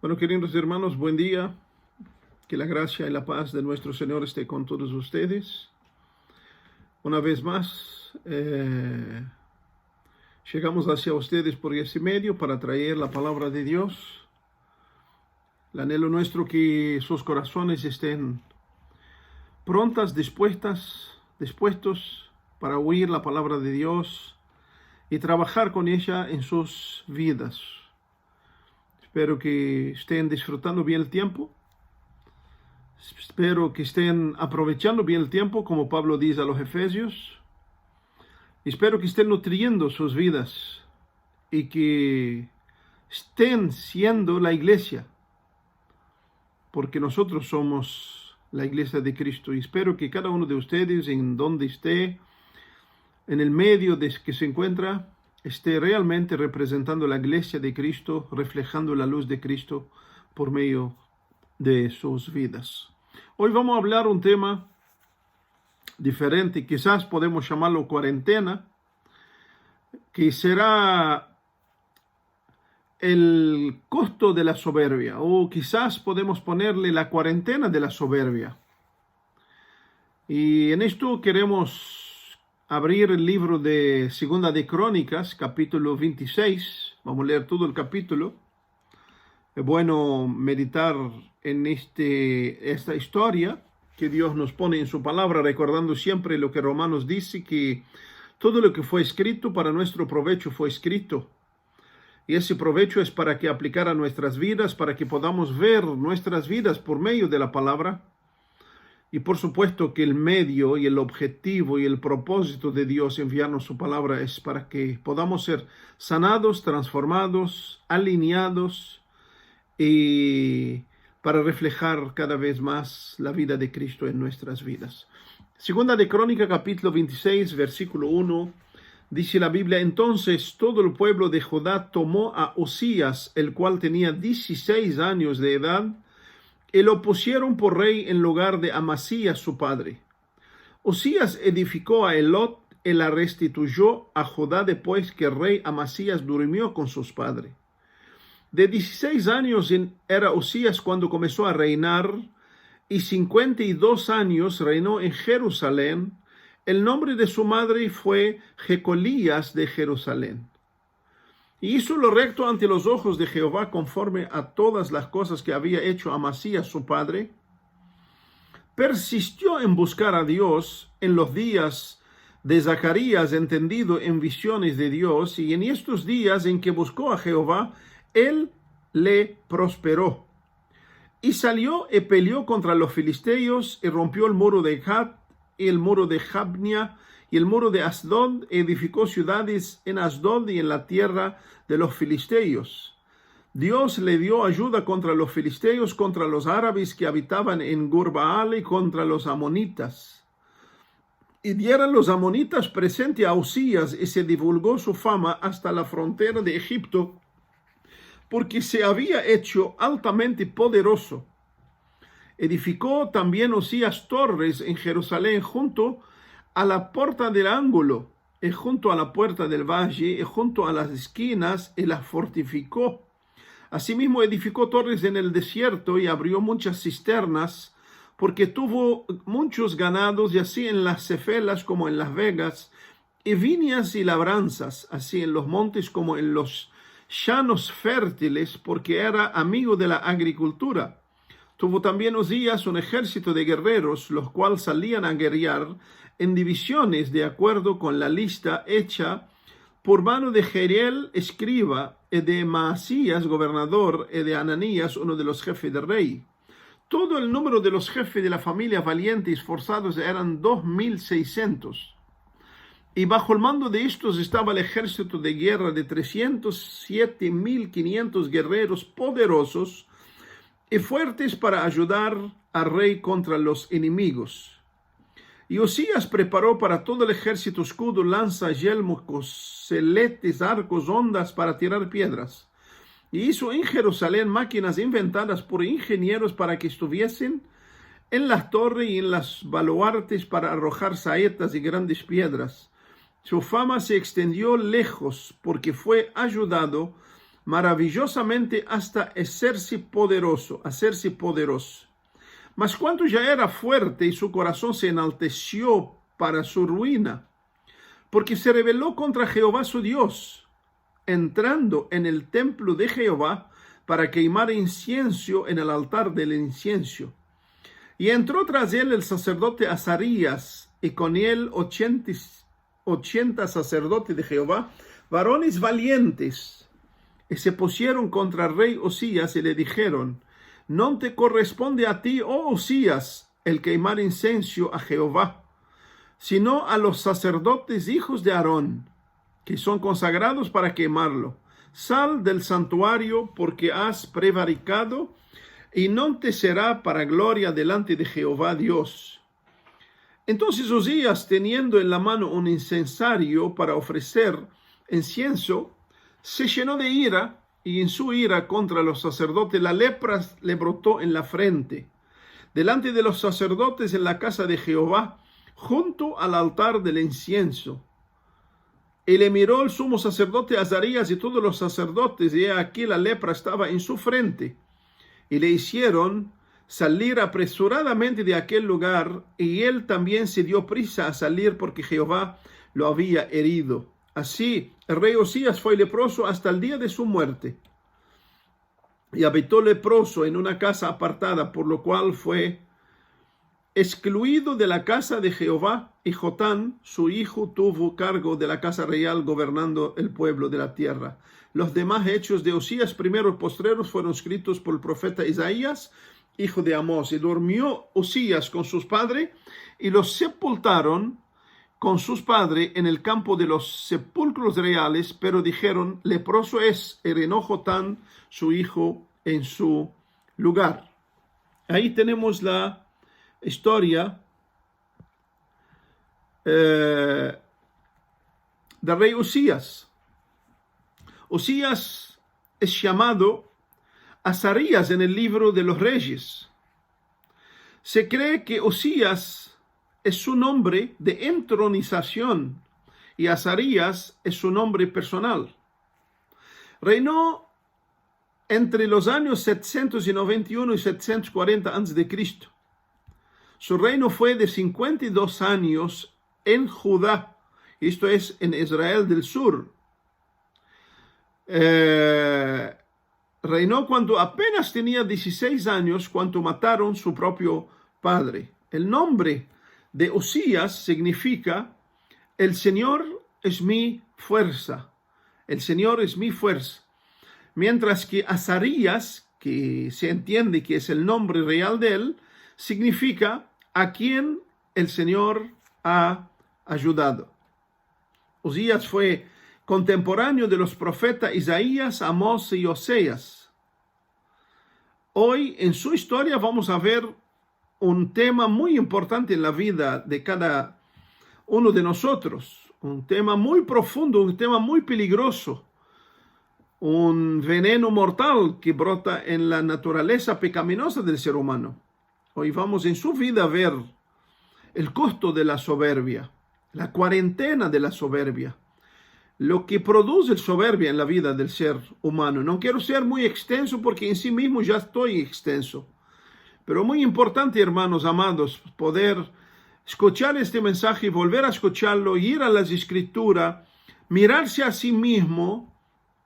Bueno, queridos hermanos, buen día. Que la gracia y la paz de nuestro Señor esté con todos ustedes. Una vez más, llegamos hacia ustedes por ese medio para traer la palabra de Dios. El anhelo nuestro que sus corazones estén dispuestos para oír la palabra de Dios y trabajar con ella en sus vidas. Espero que estén disfrutando bien el tiempo. Espero que estén aprovechando bien el tiempo, como Pablo dice a los Efesios. Espero que estén nutriendo sus vidas y que estén siendo la iglesia, porque nosotros somos la iglesia de Cristo. Y espero que cada uno de ustedes, en donde esté, en el medio de que se encuentra, esté realmente representando la iglesia de Cristo, reflejando la luz de Cristo por medio de sus vidas. Hoy vamos a hablar un tema diferente, quizás podemos llamarlo cuarentena, que será el costo de la soberbia, o quizás podemos ponerle la cuarentena de la soberbia. Y en esto queremos abrir el libro de Segunda de Crónicas, capítulo 26. Vamos a leer todo el capítulo. Es bueno meditar en esta historia que Dios nos pone en su palabra, recordando siempre lo que Romanos dice, que todo lo que fue escrito para nuestro provecho fue escrito. Y ese provecho es para que aplicara nuestras vidas, para que podamos ver nuestras vidas por medio de la palabra. Y por supuesto que el medio y el objetivo y el propósito de Dios enviarnos su palabra es para que podamos ser sanados, transformados, alineados, y para reflejar cada vez más la vida de Cristo en nuestras vidas. Segunda de Crónica, capítulo 26, versículo 1, dice la Biblia: entonces todo el pueblo de Judá tomó a Osías, el cual tenía 16 años de edad, y lo pusieron por rey en lugar de Amasías su padre. Osías edificó a Elot y la restituyó a Judá después que el rey Amasías durmió con sus padres. De 16 años era Osías cuando comenzó a reinar, y 52 años reinó en Jerusalén. El nombre de su madre fue Jecolías de Jerusalén. Y hizo lo recto ante los ojos de Jehová, conforme a todas las cosas que había hecho Amasías su padre. Persistió en buscar a Dios en los días de Zacarías, entendido en visiones de Dios, y en estos días en que buscó a Jehová, él le prosperó. Y salió y peleó contra los filisteos, y rompió el muro de Gat, y el muro de Jabnia, y el muro de Asdod, edificó ciudades en Asdod y en la tierra de los filisteos. Dios le dio ayuda contra los filisteos, contra los árabes que habitaban en Gurbaal y contra los amonitas. Y dieron los amonitas presente a Osías, y se divulgó su fama hasta la frontera de Egipto, porque se había hecho altamente poderoso. Edificó también Osías torres en Jerusalén, junto a la puerta del ángulo, y junto a la puerta del valle, y junto a las esquinas, y las fortificó. Asimismo edificó torres en el desierto, y abrió muchas cisternas, porque tuvo muchos ganados, y así en las cefelas como en las vegas, y viñas y labranzas, así en los montes como en los llanos fértiles, porque era amigo de la agricultura. Tuvo también Osías un ejército de guerreros, los cuales salían a guerrear en divisiones de acuerdo con la lista hecha por mano de Jeriel, escriba, y de Maasías, gobernador, y de Ananías, uno de los jefes del rey. Todo el número de los jefes de la familia valientes y esforzados eran 2,600. Y bajo el mando de estos estaba el ejército de guerra de 307,500 guerreros poderosos y fuertes para ayudar al rey contra los enemigos. Y Osías preparó para todo el ejército escudo, lanza, yelmo, coseletes, arcos, ondas para tirar piedras. Y hizo en Jerusalén máquinas inventadas por ingenieros para que estuviesen en las torres y en las baluartes para arrojar saetas y grandes piedras. Su fama se extendió lejos porque fue ayudado maravillosamente hasta hacerse poderoso. Mas cuando ya era fuerte y su corazón se enalteció para su ruina, porque se rebeló contra Jehová su Dios, entrando en el templo de Jehová para quemar incienso en el altar del incienso. Y entró tras él el sacerdote Azarías, y con él 80 sacerdotes de Jehová, varones valientes, y se pusieron contra el rey Osías y le dijeron: no te corresponde a ti, oh Osías, el quemar incienso a Jehová, sino a los sacerdotes hijos de Aarón, que son consagrados para quemarlo. Sal del santuario, porque has prevaricado, y no te será para gloria delante de Jehová Dios. Entonces Osías, teniendo en la mano un incensario para ofrecer incienso, se llenó de ira, y en su ira contra los sacerdotes la lepra le brotó en la frente, delante de los sacerdotes en la casa de Jehová, junto al altar del incienso. Y le miró el sumo sacerdote Azarías y todos los sacerdotes, y aquí la lepra estaba en su frente. Y le hicieron salir apresuradamente de aquel lugar, y él también se dio prisa a salir porque Jehová lo había herido. Así, el rey Osías fue leproso hasta el día de su muerte, y habitó leproso en una casa apartada, por lo cual fue excluido de la casa de Jehová, y Jotán, su hijo, tuvo cargo de la casa real, gobernando el pueblo de la tierra. Los demás hechos de Osías, primeros y postreros, fueron escritos por el profeta Isaías, hijo de Amós. Y durmió Osías con sus padres, y los sepultaron con sus padres en el campo de los sepulcros reales, pero dijeron: leproso es, y reinó Jotán, su hijo, en su lugar. Ahí tenemos la historia del rey Osías. Osías es llamado Azarías en el libro de los Reyes. Se cree que Osías es su nombre de entronización y Azarías es su nombre personal. Reinó entre los años 791 y 740 a.C. Su reino fue de 52 años en Judá, esto es, en Israel del sur. Reinó cuando apenas tenía 16 años, cuando mataron su propio padre. El nombre de Osías significa: el Señor es mi fuerza. El Señor es mi fuerza. Mientras que Azarías, que se entiende que es el nombre real de él, significa: a quien el Señor ha ayudado. Osías fue contemporáneo de los profetas Isaías, Amós y Oseas. Hoy en su historia vamos a ver un tema muy importante en la vida de cada uno de nosotros, un tema muy profundo, un tema muy peligroso, un veneno mortal que brota en la naturaleza pecaminosa del ser humano. Hoy vamos en su vida a ver el costo de la soberbia, la cuarentena de la soberbia, lo que produce la soberbia en la vida del ser humano. No quiero ser muy extenso porque en sí mismo ya estoy extenso, pero muy importante, hermanos amados, poder escuchar este mensaje y volver a escucharlo, ir a las Escrituras, mirarse a sí mismo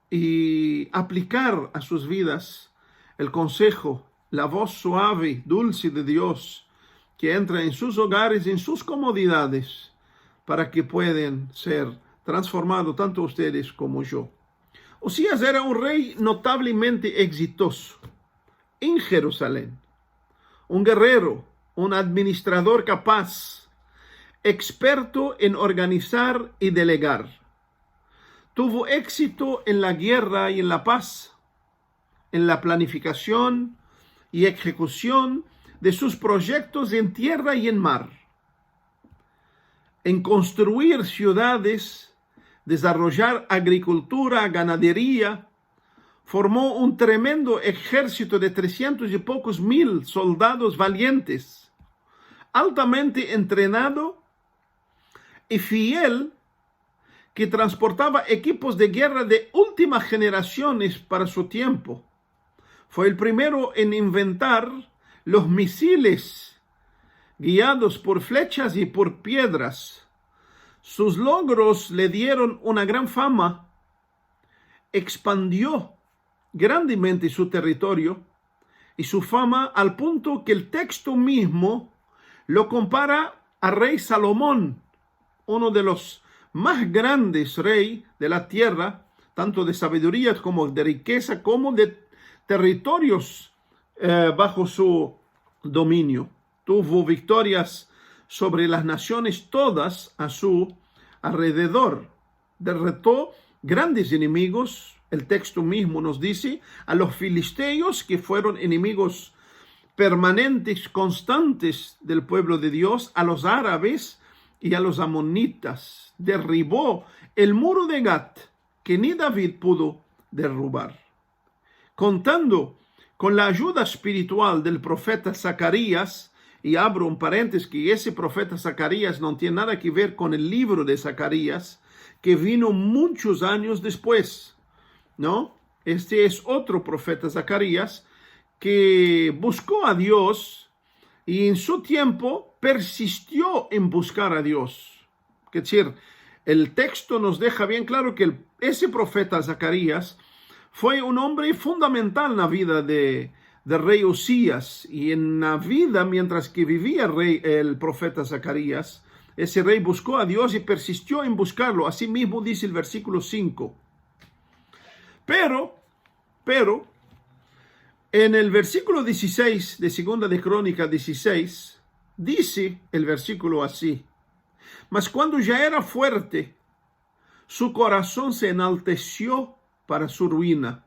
y aplicar a sus vidas el consejo, la voz suave, dulce de Dios, que entra en sus hogares, en sus comodidades, para que puedan ser transformados tanto ustedes como yo. Osías era un rey notablemente exitoso en Jerusalén, un guerrero, un administrador capaz, experto en organizar y delegar. Tuvo éxito en la guerra y en la paz, en la planificación y ejecución de sus proyectos en tierra y en mar, en construir ciudades, desarrollar agricultura, ganadería. Formó un tremendo ejército de 300 y pocos mil soldados valientes, altamente entrenado y fiel, que transportaba equipos de guerra de últimas generaciones para su tiempo. Fue el primero en inventar los misiles guiados por flechas y por piedras. Sus logros le dieron una gran fama, expandió grandemente su territorio y su fama al punto que el texto mismo lo compara a rey Salomón, uno de los más grandes reyes de la tierra, tanto de sabiduría como de riqueza, como de territorios bajo su dominio. Tuvo victorias sobre las naciones todas a su alrededor. Derrotó grandes enemigos. El texto mismo nos dice a los filisteos, que fueron enemigos permanentes, constantes del pueblo de Dios, a los árabes y a los amonitas. Derribó el muro de Gat, que ni David pudo derrubar. Contando con la ayuda espiritual del profeta Zacarías, y abro un paréntesis que ese profeta Zacarías no tiene nada que ver con el libro de Zacarías, que vino muchos años después, ¿no? Este es otro profeta Zacarías que buscó a Dios y en su tiempo persistió en buscar a Dios. Es decir, el texto nos deja bien claro que ese profeta Zacarías fue un hombre fundamental en la vida de rey Usías, y en la vida mientras que vivía el profeta Zacarías, ese rey buscó a Dios y persistió en buscarlo. Así mismo dice el versículo 5. Pero, en el versículo 16 de Segunda de Crónicas 16, dice el versículo así: mas cuando ya era fuerte, su corazón se enalteció para su ruina,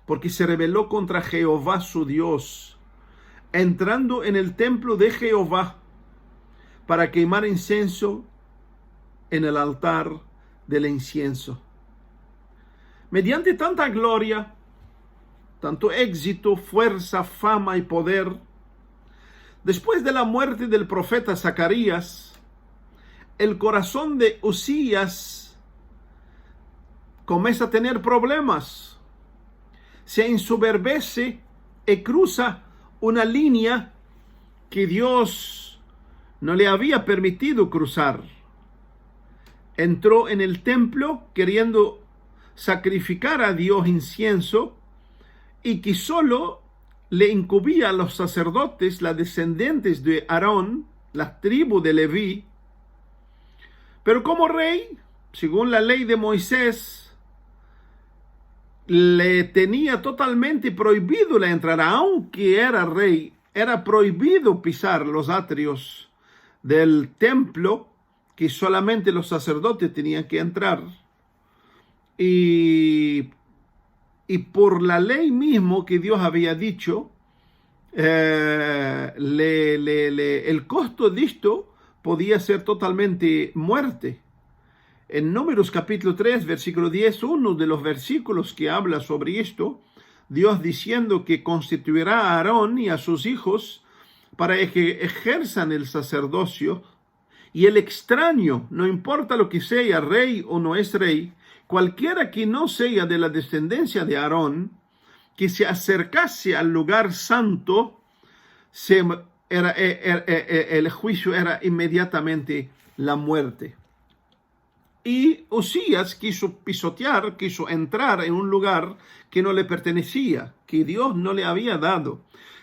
porque se rebeló contra Jehová su Dios, entrando en el templo de Jehová para quemar incienso en el altar del incienso. Mediante tanta gloria, tanto éxito, fuerza, fama y poder, después de la muerte del profeta Zacarías, el corazón de Usías comienza a tener problemas. Se ensoberbece y cruza una línea que Dios no le había permitido cruzar. Entró en el templo queriendo sacrificar a Dios incienso, y que solo le incumbía a los sacerdotes, las descendientes de Aarón, la tribu de Leví. Pero como rey, según la ley de Moisés, le tenía totalmente prohibido la entrada. Aunque era rey, era prohibido pisar los atrios del templo, que solamente los sacerdotes tenían que entrar. Y por la ley mismo que Dios había dicho, el costo de esto podía ser totalmente muerte. En Números capítulo 3, versículo 10, uno de los versículos que habla sobre esto, Dios diciendo que constituirá a Aarón y a sus hijos para que ejerzan el sacerdocio, y el extraño, no importa lo que sea, rey o no es rey, cualquiera que no sea de la descendencia de Aarón, que se acercase al lugar santo, el juicio era inmediatamente la muerte. Y Usías quiso pisotear, quiso entrar en un lugar que no le pertenecía, que Dios no le había dado,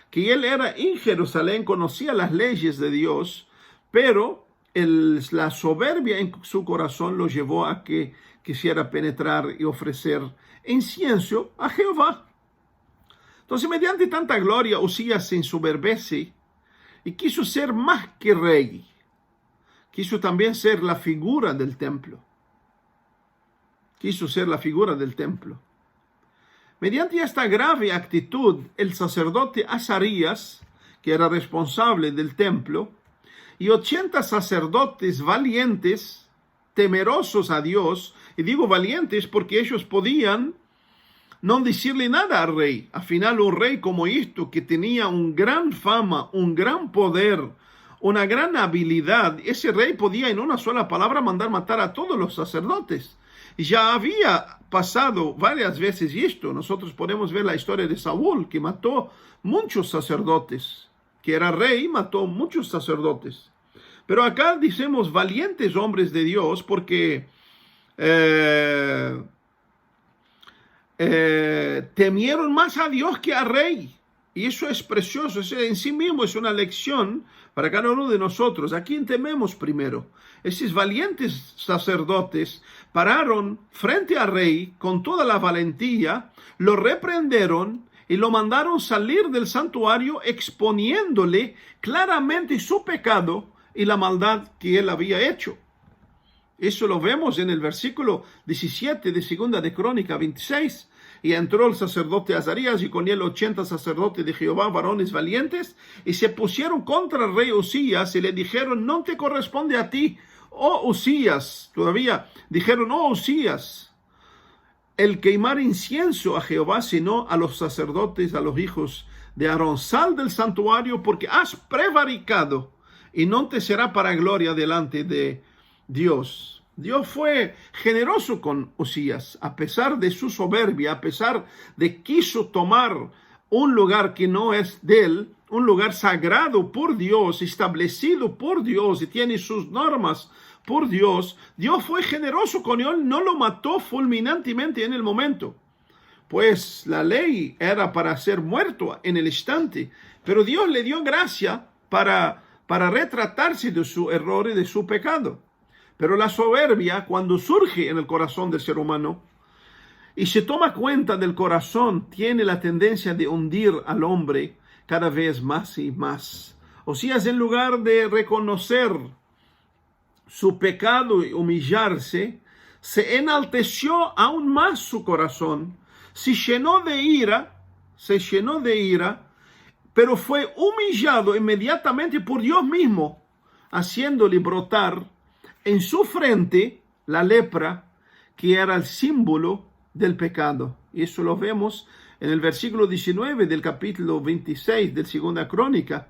que él era en Jerusalén, conocía las leyes de Dios, pero la soberbia en su corazón lo llevó a que quisiera penetrar y ofrecer incienso a Jehová. Entonces, mediante tanta gloria, Usías se ensoberbece y quiso ser más que rey. Quiso también ser la figura del templo. Mediante esta grave actitud, el sacerdote Azarías, que era responsable del templo, y 80 sacerdotes valientes, temerosos a Dios, y digo valientes porque ellos podían no decirle nada al rey. Al final, un rey como esto, que tenía un gran fama, un gran poder, una gran habilidad. Ese rey podía en una sola palabra mandar matar a todos los sacerdotes. Y ya había pasado varias veces esto. Nosotros podemos ver la historia de Saúl, que mató muchos sacerdotes, que era rey, mató muchos sacerdotes. Pero acá decimos valientes hombres de Dios porque temieron más a Dios que al rey. Y eso es precioso, eso en sí mismo es una lección para cada uno de nosotros. ¿A quién tememos primero? Esos valientes sacerdotes pararon frente al rey con toda la valentía, lo reprendieron y lo mandaron salir del santuario exponiéndole claramente su pecado y la maldad que él había hecho. Eso lo vemos en el versículo 17 de Segunda de Crónica 26. Y entró el sacerdote Azarías y con él 80 sacerdotes de Jehová, varones valientes, y se pusieron contra el rey Usías y le dijeron: no te corresponde a ti, oh Usías. Todavía dijeron: oh Usías, el quemar incienso a Jehová, sino a los sacerdotes, a los hijos de Aarón. Sal del santuario porque has prevaricado y no te será para gloria delante de Dios. Dios fue generoso con Usías, a pesar de su soberbia, a pesar de quiso tomar un lugar que no es de él, un lugar sagrado por Dios, establecido por Dios y tiene sus normas por Dios. Dios fue generoso con él, no lo mató fulminantemente en el momento, pues la ley era para ser muerto en el instante, pero Dios le dio gracia para retratarse de su error y de su pecado. Pero la soberbia, cuando surge en el corazón del ser humano y se toma cuenta del corazón, tiene la tendencia de hundir al hombre cada vez más y más. Usías, en lugar de reconocer su pecado y humillarse, se enalteció aún más su corazón, se llenó de ira, pero fue humillado inmediatamente por Dios mismo, haciéndole brotar en su frente la lepra, que era el símbolo del pecado. Y eso lo vemos en el versículo 19 del capítulo 26 de Segunda Crónica.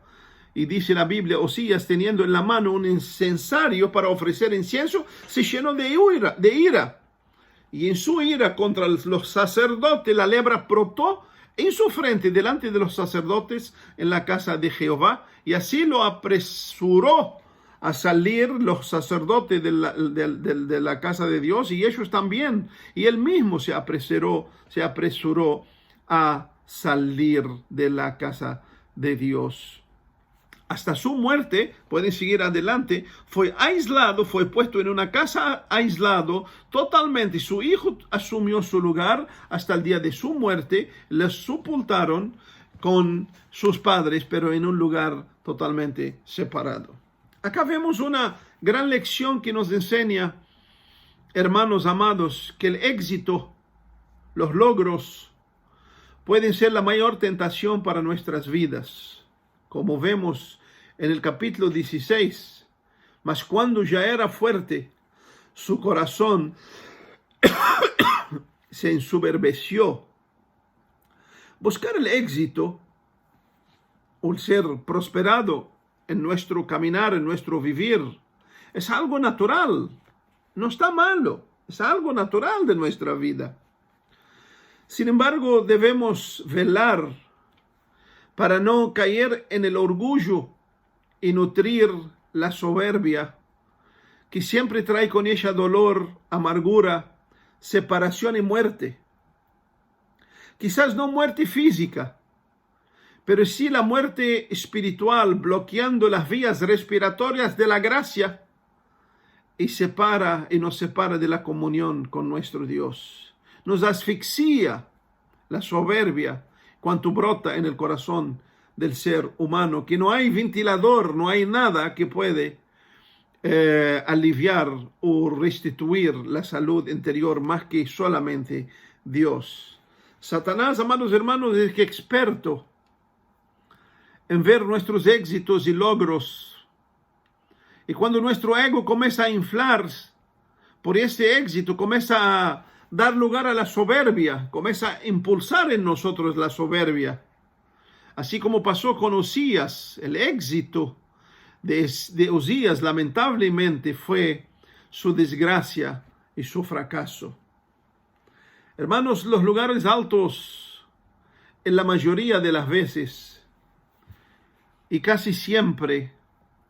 Y dice la Biblia: Usías, teniendo en la mano un incensario para ofrecer incienso, se llenó de ira. Y en su ira contra los sacerdotes, la lepra brotó en su frente delante de los sacerdotes en la casa de Jehová. Y así lo apresuró a salir los sacerdotes de la casa de Dios, y ellos también. Y él mismo se apresuró a salir de la casa de Dios. Hasta su muerte, pueden seguir adelante, fue aislado, fue puesto en una casa aislado totalmente. Su hijo asumió su lugar hasta el día de su muerte. Le sepultaron con sus padres, pero en un lugar totalmente separado. Acá vemos una gran lección que nos enseña, hermanos amados, que el éxito, los logros, pueden ser la mayor tentación para nuestras vidas. Como vemos en el capítulo 16, mas cuando ya era fuerte, su corazón se ensoberbeció. Buscar el éxito o el ser prosperado en nuestro caminar, en nuestro vivir, es algo natural, no está malo, es algo natural de nuestra vida. Sin embargo, debemos velar para no caer en el orgullo y nutrir la soberbia, que siempre trae con ella dolor, amargura, separación y muerte. Quizás no muerte física, pero sí la muerte espiritual, bloqueando las vías respiratorias de la gracia y nos separa de la comunión con nuestro Dios. Nos asfixia la soberbia cuando brota en el corazón del ser humano, que no hay ventilador, no hay nada que puede aliviar o restituir la salud interior más que solamente Dios. Satanás, amados hermanos, es experto en ver nuestros éxitos y logros. Y cuando nuestro ego comienza a inflar por ese éxito, comienza a dar lugar a la soberbia, comienza a impulsar en nosotros la soberbia. Así como pasó con Usías, el éxito de Uzías lamentablemente fue su desgracia y su fracaso. Hermanos, los lugares altos en la mayoría de las veces y casi siempre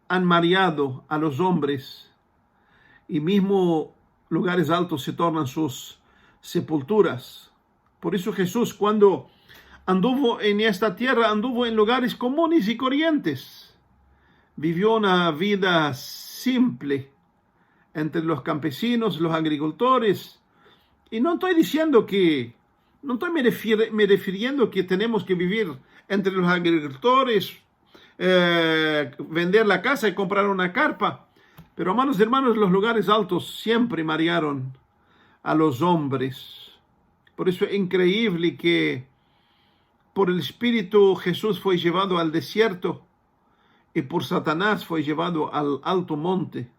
han mareado a los hombres, y mismo lugares altos se tornan sus sepulturas. Por eso Jesús, cuando anduvo en esta tierra, anduvo en lugares comunes y corrientes. Vivió una vida simple entre los campesinos, los agricultores. Y no estoy diciendo que, no estoy me refiriendo que tenemos que vivir entre los agricultores, vender la casa y comprar una carpa. Pero, hermanos, los lugares altos siempre marearon a los hombres. Por eso es increíble que por el Espíritu Jesús fue llevado al desierto y por Satanás fue llevado al alto monte.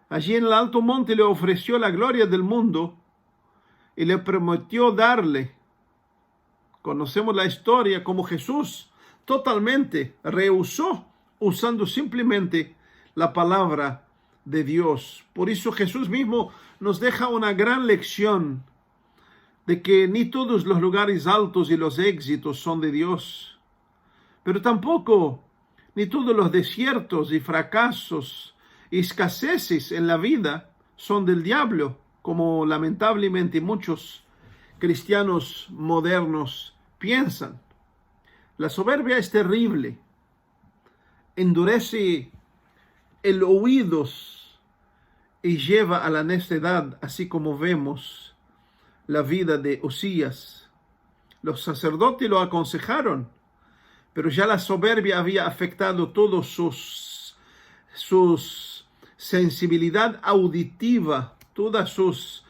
Allí en el alto monte le ofreció la gloria del mundo y le prometió darle. Conocemos la historia como Jesús totalmente rehusó, usando simplemente la palabra de Dios. Por eso Jesús mismo nos deja una gran lección de que ni todos los lugares altos y los éxitos son de Dios, pero tampoco ni todos los desiertos y fracasos y escaseces en la vida son del diablo, como lamentablemente muchos cristianos modernos piensan. La soberbia es terrible, endurece el oído y lleva a la necedad, así como vemos la vida de Uzías. Los sacerdotes lo aconsejaron, pero ya la soberbia había afectado todos sus sensibilidad auditiva, todas sus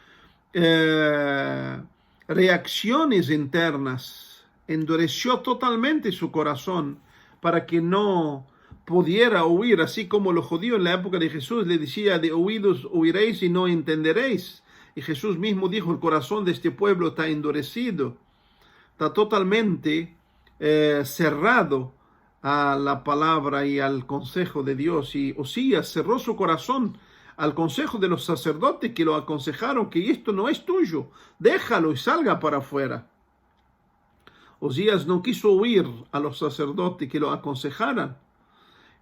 reacciones internas. Endureció totalmente su corazón para que no pudiera oír, así como los judíos en la época de Jesús le decía: de oídos oiréis y no entenderéis. Y Jesús mismo dijo: el corazón de este pueblo está endurecido, está totalmente cerrado a la palabra y al consejo de Dios. Y Uzías cerró su corazón al consejo de los sacerdotes, que lo aconsejaron que esto no es tuyo, déjalo y salga para afuera. Uzías no quiso oír a los sacerdotes que lo aconsejaran.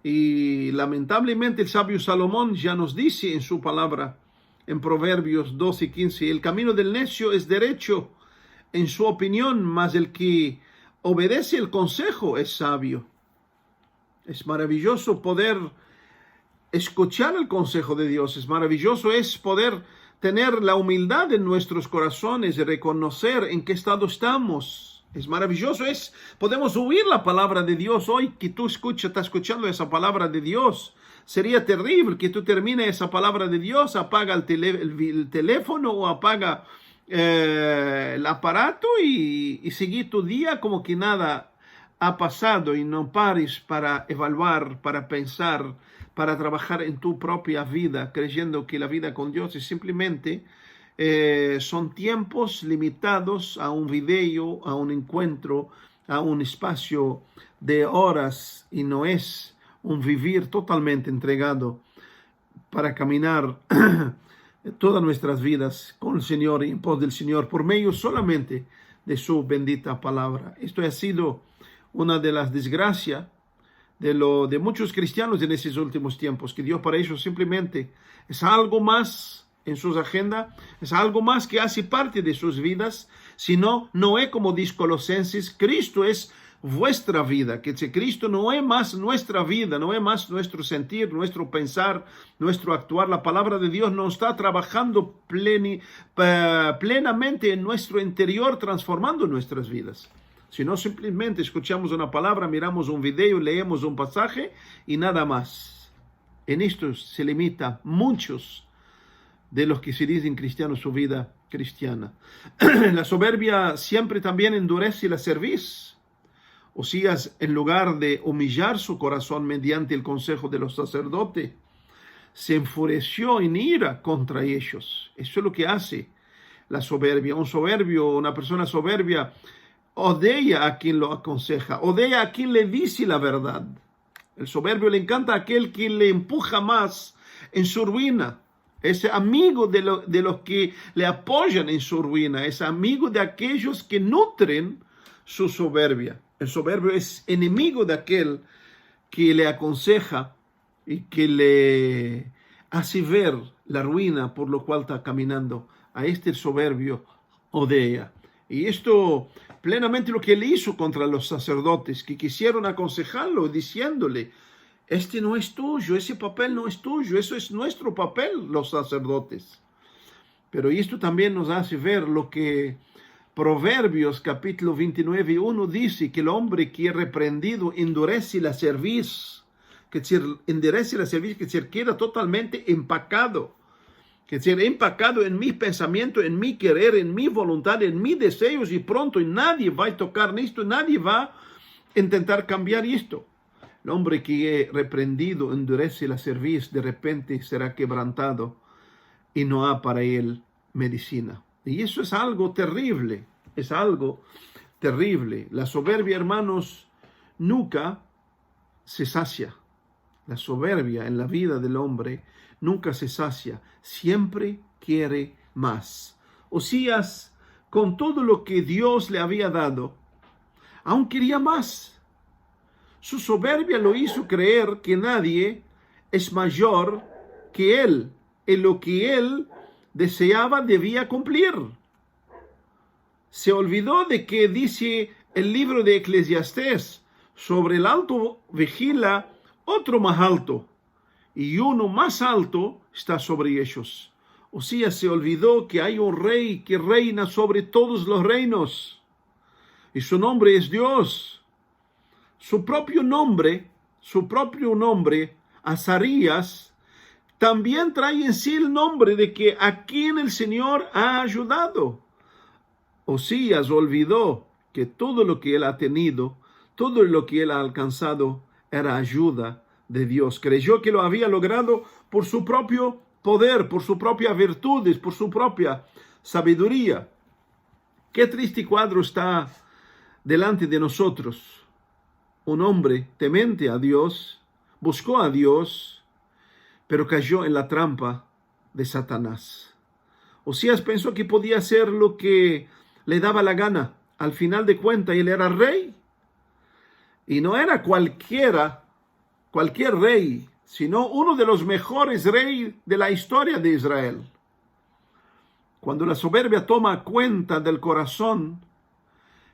Y lamentablemente el sabio Salomón ya nos dice en su palabra, en Proverbios 12:15, el camino del necio es derecho en su opinión, mas el que obedece el consejo es sabio. Es maravilloso poder escuchar el consejo de Dios. Es maravilloso poder tener la humildad en nuestros corazones y reconocer en qué estado estamos. Es maravilloso podemos oír la palabra de Dios hoy, que tú estás escuchando esa palabra de Dios. Sería terrible que tú termines esa palabra de Dios, apaga el teléfono o apaga el aparato y seguir tu día como que nada ha pasado, y no pares para evaluar, para pensar, para trabajar en tu propia vida, creyendo que la vida con Dios es simplemente son tiempos limitados a un video, a un encuentro, a un espacio de horas, y no es un vivir totalmente entregado para caminar todas nuestras vidas con el Señor y en pos del Señor por medio solamente de su bendita palabra. Esto ha sido una de las desgracias de muchos cristianos en esos últimos tiempos, que Dios para ellos simplemente es algo más en sus agendas, es algo más que hace parte de sus vidas, sino no es como dice Colosenses: Cristo es vuestra vida, que Cristo no es más nuestra vida, no es más nuestro sentir, nuestro pensar, nuestro actuar. La palabra de Dios no está trabajando plenamente en nuestro interior, transformando nuestras vidas, sino simplemente escuchamos una palabra, miramos un video, leemos un pasaje y nada más. En esto se limita muchos de los que se dicen cristianos su vida cristiana. La soberbia siempre también endurece la cerviz. Uzías, en lugar de humillar su corazón mediante el consejo de los sacerdotes, se enfureció en ira contra ellos. Eso es lo que hace la soberbia. Una persona soberbia odia a quien lo aconseja, odia a quien le dice la verdad. El soberbio le encanta a aquel que le empuja más en su ruina. Es amigo de los que le apoyan en su ruina. Es amigo de aquellos que nutren su soberbia. El soberbio es enemigo de aquel que le aconseja y que le hace ver la ruina por lo cual está caminando. A el soberbio odia. Y esto plenamente lo que él hizo contra los sacerdotes, que quisieron aconsejarlo diciéndole: este no es tuyo, ese papel no es tuyo, eso es nuestro papel, los sacerdotes. Pero esto también nos hace ver lo que Proverbios capítulo 29:1 dice, que el hombre que es reprendido endurece la cerviz, que queda totalmente empacado, que empacado en mis pensamientos, en mi querer, en mi voluntad, en mis deseos, y pronto y nadie va a tocar esto, nadie va a intentar cambiar esto. El hombre que es reprendido endurece la cerviz, de repente será quebrantado y no hay para él medicina. Y eso es algo terrible, es algo terrible. La soberbia, hermanos, nunca se sacia. La soberbia en la vida del hombre nunca se sacia, siempre quiere más. Osías, con todo lo que Dios le había dado, aún quería más. Su soberbia lo hizo creer que nadie es mayor que él, en lo que él deseaba debía cumplir. Se olvidó de que dice el libro de Eclesiastés: sobre el alto vigila otro más alto, y uno más alto está sobre ellos. Osías se olvidó que hay un rey que reina sobre todos los reinos, y su nombre es Dios. Su propio nombre, Azarías, también trae en sí el nombre de que a quien el Señor ha ayudado. Osías olvidó que todo lo que él ha tenido, todo lo que él ha alcanzado, era ayuda de Dios. Creyó que lo había logrado por su propio poder, por sus propias virtudes, por su propia sabiduría. Qué triste cuadro está delante de nosotros. Un hombre temente a Dios, buscó a Dios, pero cayó en la trampa de Satanás. Osías pensó que podía hacer lo que le daba la gana. Al final de cuentas, él era rey. Y no era cualquier rey, sino uno de los mejores reyes de la historia de Israel. Cuando la soberbia toma cuenta del corazón,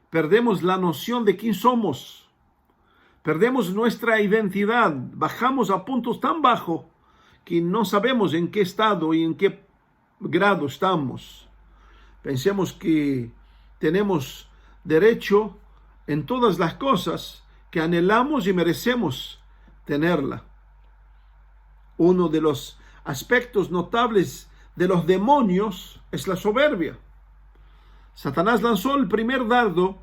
perdemos la noción de quién somos. Perdemos nuestra identidad, bajamos a puntos tan bajos que no sabemos en qué estado y en qué grado estamos. Pensemos que tenemos derecho en todas las cosas que anhelamos y merecemos tenerla. Uno de los aspectos notables de los demonios es la soberbia. Satanás lanzó el primer dardo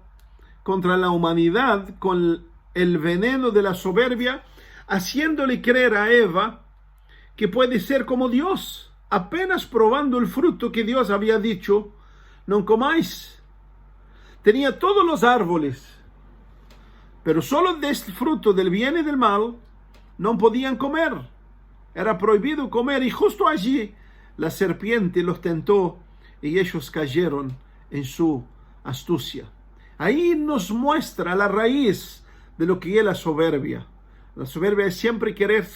contra la humanidad con el veneno de la soberbia, haciéndole creer a Eva que puede ser como Dios, apenas probando el fruto que Dios había dicho: no comáis. Tenía todos los árboles, pero solo de este fruto del bien y del mal no podían comer. Era prohibido comer, y justo allí la serpiente los tentó y ellos cayeron en su astucia. Ahí nos muestra la raíz de lo que es la soberbia. La soberbia es siempre querer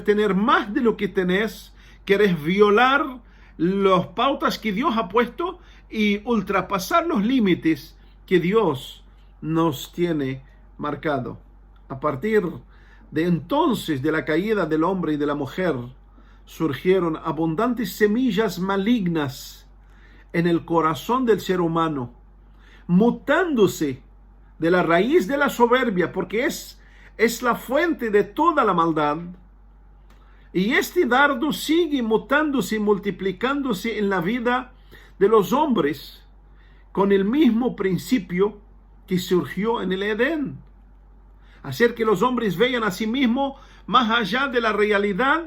tener más de lo que tenés, querer violar las pautas que Dios ha puesto y ultrapasar los límites que Dios nos tiene marcado. A partir de entonces, de la caída del hombre y de la mujer, surgieron abundantes semillas malignas en el corazón del ser humano, mutándose de la raíz de la soberbia, porque es la fuente de toda la maldad. Y este dardo sigue mutándose y multiplicándose en la vida de los hombres con el mismo principio que surgió en el Edén. Hacer que los hombres vean a sí mismos más allá de la realidad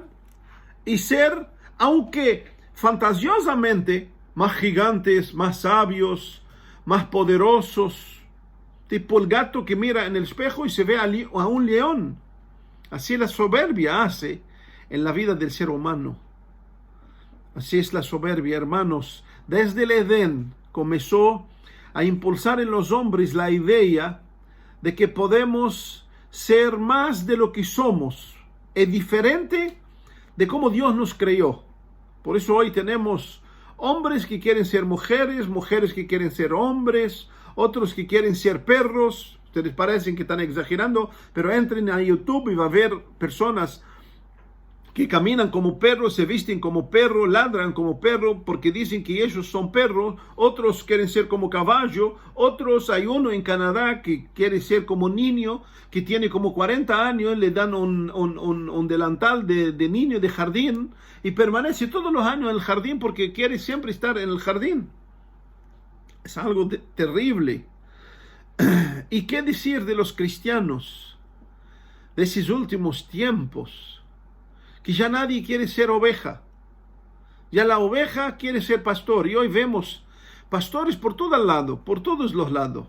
y ser, aunque fantasiosamente, más gigantes, más sabios, más poderosos, tipo el gato que mira en el espejo y se ve a un león. Así la soberbia hace en la vida del ser humano. Así es la soberbia, hermanos. Desde el Edén comenzó a impulsar en los hombres la idea de que podemos ser más de lo que somos. Es diferente de cómo Dios nos creó. Por eso hoy tenemos hombres que quieren ser mujeres, mujeres que quieren ser hombres, otros que quieren ser perros. Ustedes parecen que están exagerando, pero entren a YouTube y va a ver personas que caminan como perros, se visten como perro, ladran como perro, porque dicen que ellos son perros. Otros quieren ser como caballo. Otros, hay uno en Canadá que quiere ser como niño, que tiene como 40 años, le dan un delantal de niño de jardín y permanece todos los años en el jardín porque quiere siempre estar en el jardín. Es algo terrible. ¿Y qué decir de los cristianos de esos últimos tiempos? Que ya nadie quiere ser oveja. Ya la oveja quiere ser pastor. Y hoy vemos pastores por todos los lados.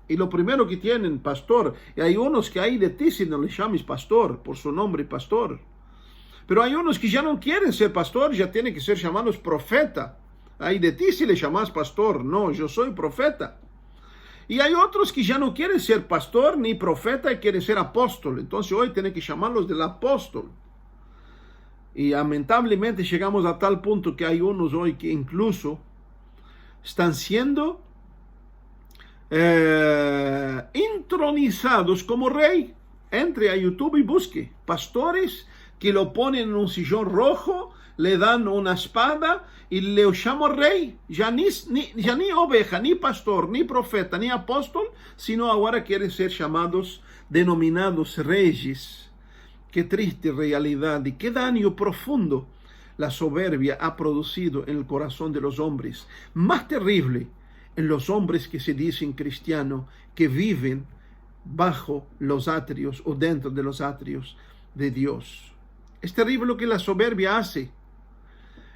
Y lo primero que tienen, pastor. Y hay unos que hay de ti si no le llames pastor, por su nombre pastor. Pero hay unos que ya no quieren ser pastor, ya tienen que ser llamados profeta. Hay de ti si le llamas pastor. No, yo soy profeta. Y hay otros que ya no quieren ser pastor ni profeta y quieren ser apóstol. Entonces hoy tienen que llamarlos del apóstol. Y lamentablemente llegamos a tal punto que hay unos hoy que incluso están siendo intronizados como rey. Entre a YouTube y busque pastores que lo ponen en un sillón rojo, le dan una espada y le llaman rey. Ya ni oveja, ni pastor, ni profeta, ni apóstol, sino ahora quieren ser llamados, denominados reyes. Qué triste realidad y qué daño profundo la soberbia ha producido en el corazón de los hombres. Más terrible en los hombres que se dicen cristianos, que viven bajo los atrios o dentro de los atrios de Dios. Es terrible lo que la soberbia hace.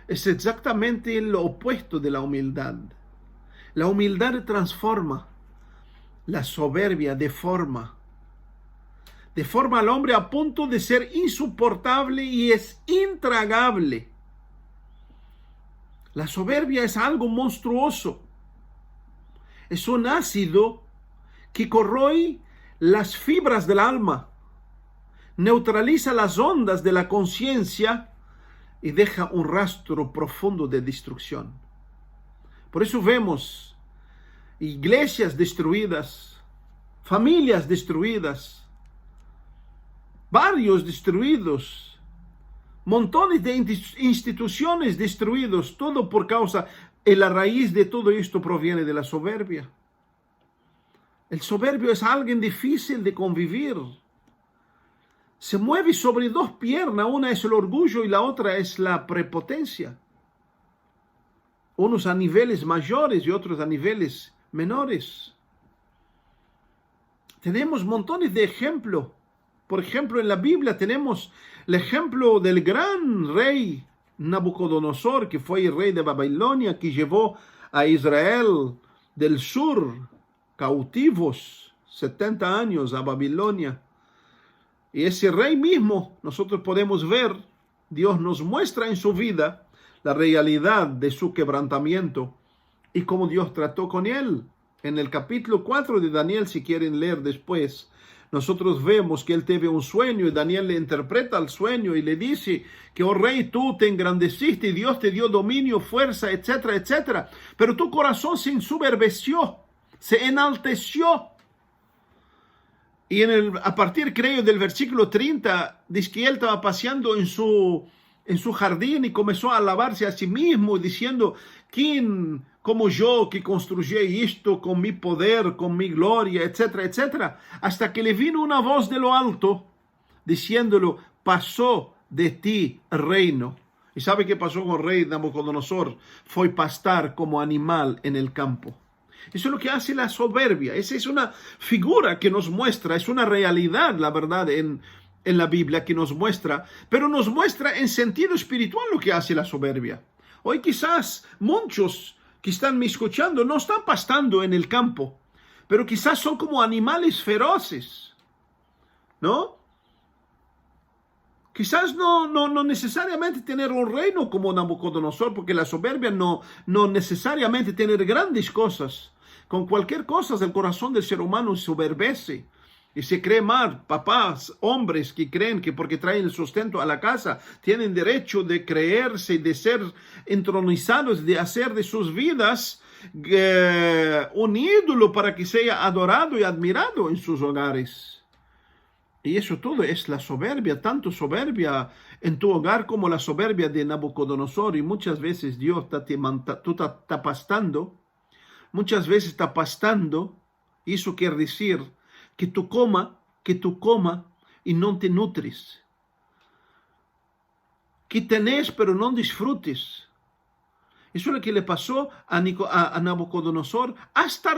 Es exactamente lo opuesto de la humildad. La humildad transforma, la soberbia deforma. Deforma al hombre a punto de ser insoportable y es intragable. La soberbia es algo monstruoso. Es un ácido que corroe las fibras del alma, neutraliza las ondas de la conciencia y deja un rastro profundo de destrucción. Por eso vemos iglesias destruidas, familias destruidas, barrios destruidos, montones de instituciones destruidos, todo por causa, y la raíz de todo esto proviene de la soberbia. El soberbio es alguien difícil de convivir. Se mueve sobre dos piernas, una es el orgullo y la otra es la prepotencia. Unos a niveles mayores y otros a niveles menores. Tenemos montones de ejemplos. Por ejemplo, en la Biblia tenemos el ejemplo del gran rey Nabucodonosor, que fue el rey de Babilonia, que llevó a Israel del sur cautivos 70 años a Babilonia. Y ese rey mismo, nosotros podemos ver, Dios nos muestra en su vida la realidad de su quebrantamiento y cómo Dios trató con él. En el capítulo 4 de Daniel, si quieren leer después, nosotros vemos que él tuvo un sueño y Daniel le interpreta el sueño y le dice que, oh rey, tú te engrandeciste y Dios te dio dominio, fuerza, etcétera, etcétera. Pero tu corazón se ensoberbeció, se enalteció. Y a partir, creo, del versículo 30, dice que él estaba paseando en su jardín y comenzó a alabarse a sí mismo, diciendo, ¿quién como yo que construí esto con mi poder, con mi gloria, etcétera, etcétera? Hasta que le vino una voz de lo alto, diciéndolo, pasó de ti el reino. ¿Y sabe qué pasó con el rey Nabucodonosor? Fue pastar como animal en el campo. Eso es lo que hace la soberbia. Esa es una figura que nos muestra, es una realidad, la verdad, en la Biblia que nos muestra, pero nos muestra en sentido espiritual lo que hace la soberbia. Hoy quizás muchos que están me escuchando no están pastando en el campo, pero quizás son como animales feroces, ¿no? Quizás no necesariamente tener un reino como Nabucodonosor, porque la soberbia no necesariamente tener grandes cosas. Con cualquier cosa el corazón del ser humano se soberbece y se cree mal. Papás, hombres que creen que porque traen el sustento a la casa tienen derecho de creerse, de ser entronizados, de hacer de sus vidas un ídolo para que sea adorado y admirado en sus hogares. Y eso todo es la soberbia, tanto soberbia en tu hogar como la soberbia de Nabucodonosor. Y muchas veces Dios está pastando, muchas veces está pastando. Y eso quiere decir que tú coma y no te nutres. Que tenés pero no disfrutes. Eso es lo que le pasó a Nabucodonosor. Hasta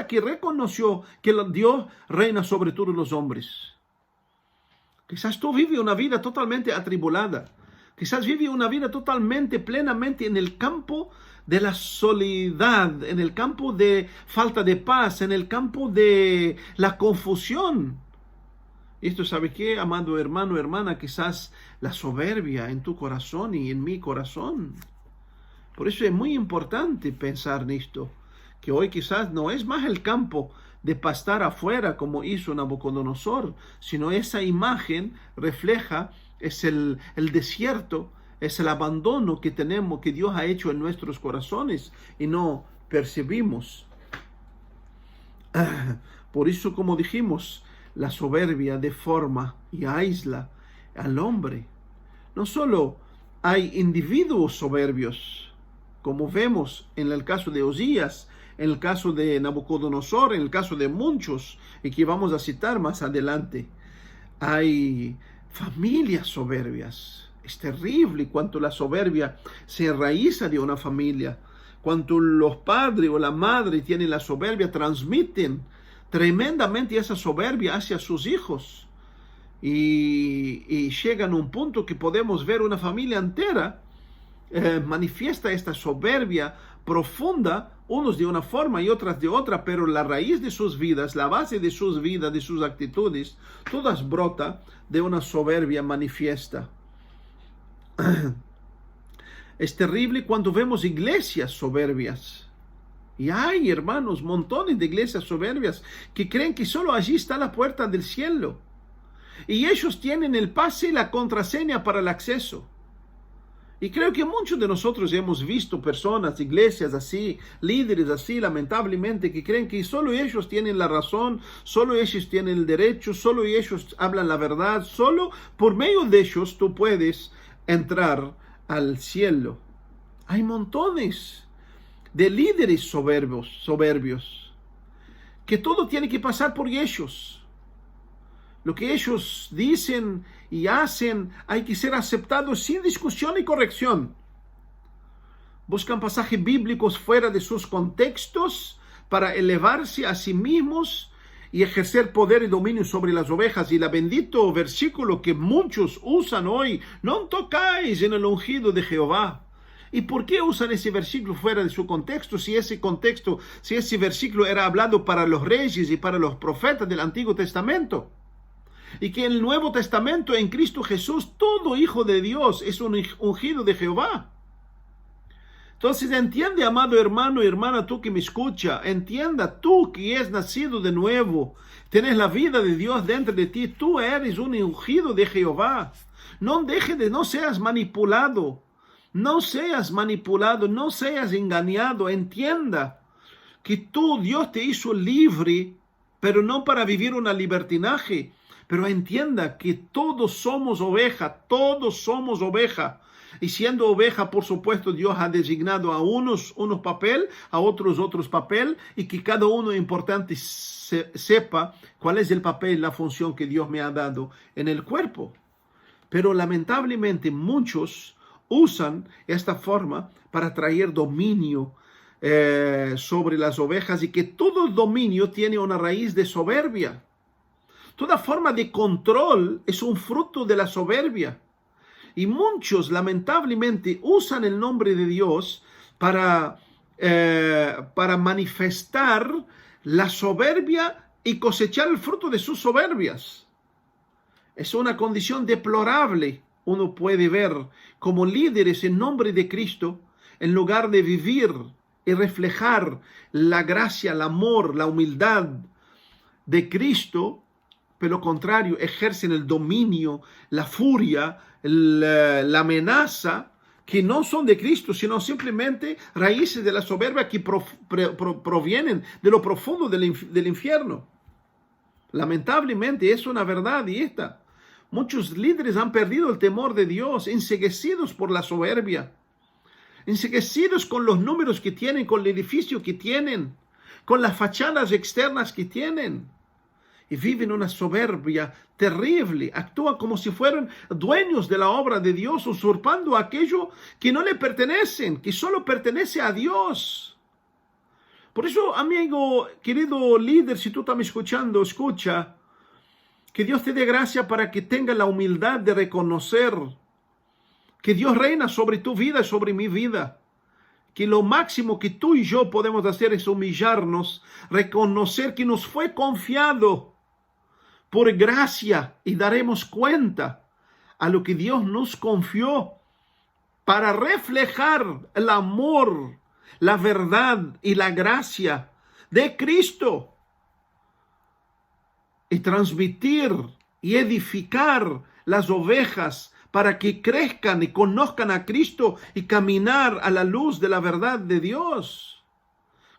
que reconoció que Dios reina sobre todos los hombres. Quizás tú vives una vida totalmente atribulada. Quizás vives una vida totalmente, plenamente en el campo de la soledad, en el campo de falta de paz, en el campo de la confusión. Esto, ¿sabe qué, amado hermano, hermana? Quizás la soberbia en tu corazón y en mi corazón. Por eso es muy importante pensar en esto, que hoy quizás no es más el campo de pastar afuera como hizo Nabucodonosor, sino esa imagen refleja, es el desierto, es el abandono que tenemos, que Dios ha hecho en nuestros corazones y no percibimos. Por eso, como dijimos, la soberbia deforma y aísla al hombre. No solo hay individuos soberbios, como vemos en el caso de Osías, en el caso de Nabucodonosor, en el caso de muchos, y que vamos a citar más adelante. Hay familias soberbias. Es terrible cuánto la soberbia se enraiza de una familia. Cuánto los padres o la madre tienen la soberbia, transmiten tremendamente esa soberbia hacia sus hijos. Y llegan a un punto que podemos ver una familia entera manifiesta esta soberbia profunda, unos de una forma y otras de otra, pero la raíz de sus vidas, la base de sus vidas, de sus actitudes, todas brota de una soberbia manifiesta. Es terrible cuando vemos iglesias soberbias. Y hay, hermanos, montones de iglesias soberbias que creen que solo allí está la puerta del cielo. Y ellos tienen el pase y la contraseña para el acceso. Y creo que muchos de nosotros hemos visto personas, iglesias así, líderes así, lamentablemente, que creen que solo ellos tienen la razón, solo ellos tienen el derecho, solo ellos hablan la verdad, solo por medio de ellos tú puedes entrar al cielo. Hay montones de líderes soberbios, que todo tiene que pasar por ellos. Lo que ellos dicen y hacen hay que ser aceptado sin discusión y corrección. Buscan pasajes bíblicos fuera de sus contextos para elevarse a sí mismos y ejercer poder y dominio sobre las ovejas. Y el bendito versículo que muchos usan hoy: no tocáis en el ungido de Jehová. ¿Y por qué usan ese versículo fuera de su contexto? Si ese versículo era hablado para los reyes y para los profetas del Antiguo Testamento. Y que en el Nuevo Testamento, en Cristo Jesús, todo hijo de Dios es un ungido de Jehová. Entonces entiende, amado hermano y hermana, tú que me escucha, entienda, tú que es nacido de nuevo, tienes la vida de Dios dentro de ti, tú eres un ungido de Jehová. No seas manipulado, no seas engañado. Entienda que Dios te hizo libre, pero no para vivir una libertinaje. Pero entienda que todos somos oveja. Y siendo oveja, por supuesto, Dios ha designado a unos papel, a otros papel, y que cada uno es importante sepa cuál es el papel, la función que Dios me ha dado en el cuerpo. Pero lamentablemente muchos usan esta forma para traer dominio sobre las ovejas, y que todo dominio tiene una raíz de soberbia. Toda forma de control es un fruto de la soberbia. Y muchos, lamentablemente, usan el nombre de Dios para manifestar la soberbia y cosechar el fruto de sus soberbias. Es una condición deplorable. Uno puede ver como líderes en nombre de Cristo, en lugar de vivir y reflejar la gracia, el amor, la humildad de Cristo, por lo contrario, ejercen el dominio, la furia, la amenaza, que no son de Cristo, sino simplemente raíces de la soberbia que provienen de lo profundo del infierno. Lamentablemente es una verdad y esta. Muchos líderes han perdido el temor de Dios, enceguecidos por la soberbia, enceguecidos con los números que tienen, con el edificio que tienen, con las fachadas externas que tienen. Y viven una soberbia terrible, actúan como si fueran dueños de la obra de Dios, usurpando aquello que no le pertenecen, que solo pertenece a Dios. Por eso, amigo, querido líder, si tú estás escuchando, escucha, que Dios te dé gracia para que tenga la humildad de reconocer que Dios reina sobre tu vida y sobre mi vida. Que lo máximo que tú y yo podemos hacer es humillarnos, reconocer que nos fue confiado por gracia y daremos cuenta a lo que Dios nos confió para reflejar el amor, la verdad y la gracia de Cristo y transmitir y edificar las ovejas para que crezcan y conozcan a Cristo y caminar a la luz de la verdad de Dios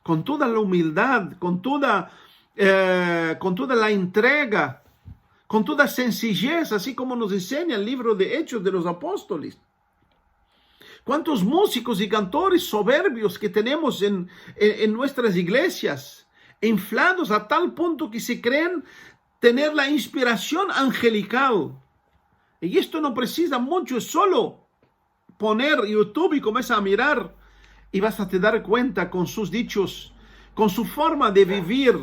con toda la humildad, con toda la entrega, con toda sencillez, así como nos enseña el libro de Hechos de los Apóstoles. ¿Cuántos músicos y cantores soberbios que tenemos en nuestras iglesias, inflados a tal punto que se creen tener la inspiración angelical? Y esto no precisa mucho, es solo poner YouTube y comienza a mirar y vas a te dar cuenta con sus dichos, con su forma de vivir,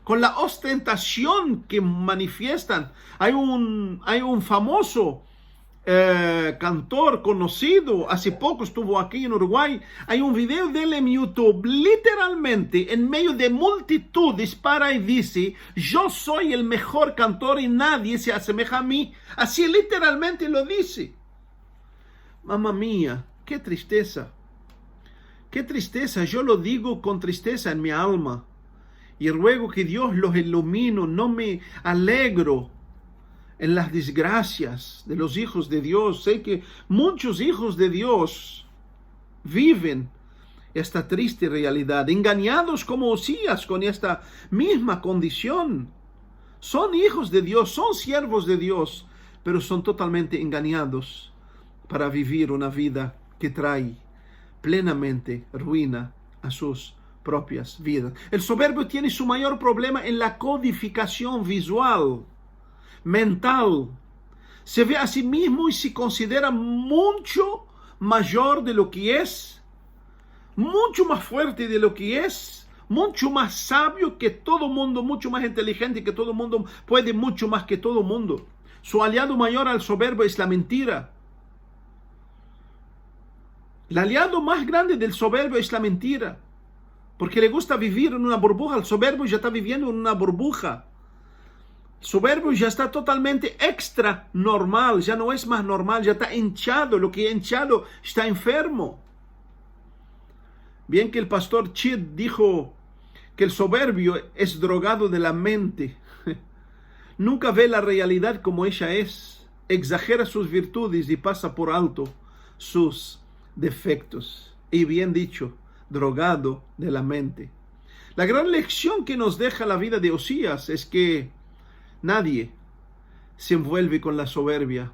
con la ostentación que manifiestan. Hay un famoso cantor conocido, hace poco estuvo aquí en Uruguay. Hay un video de él en YouTube, literalmente en medio de multitud dispara y dice: yo soy el mejor cantor y nadie se asemeja a mí. Así literalmente lo dice. Mamma mía, qué tristeza, yo lo digo con tristeza en mi alma y ruego que Dios los ilumine. No me alegro en las desgracias de los hijos de Dios. Sé que muchos hijos de Dios viven esta triste realidad, engañados como Osías con esta misma condición. Son hijos de Dios, son siervos de Dios, pero son totalmente engañados para vivir una vida que trae plenamente ruina a sus propias vidas. El soberbio tiene su mayor problema en la codificación visual, mental. Se ve a sí mismo y se considera mucho mayor de lo que es, mucho más fuerte de lo que es, mucho más sabio que todo mundo, mucho más inteligente que todo mundo, puede mucho más que todo mundo. Su aliado mayor al soberbio es la mentira. El aliado más grande del soberbio es la mentira, porque le gusta vivir en una burbuja. El soberbio ya está viviendo en una burbuja. El soberbio ya está totalmente extra normal, ya no es más normal, ya está hinchado. Lo que hinchado está enfermo. Bien que el pastor Chid dijo que el soberbio es drogado de la mente. Nunca ve la realidad como ella es, exagera sus virtudes y pasa por alto sus defectos. Y bien dicho, drogado de la mente. La gran lección que nos deja la vida de Osías es que nadie se envuelve con la soberbia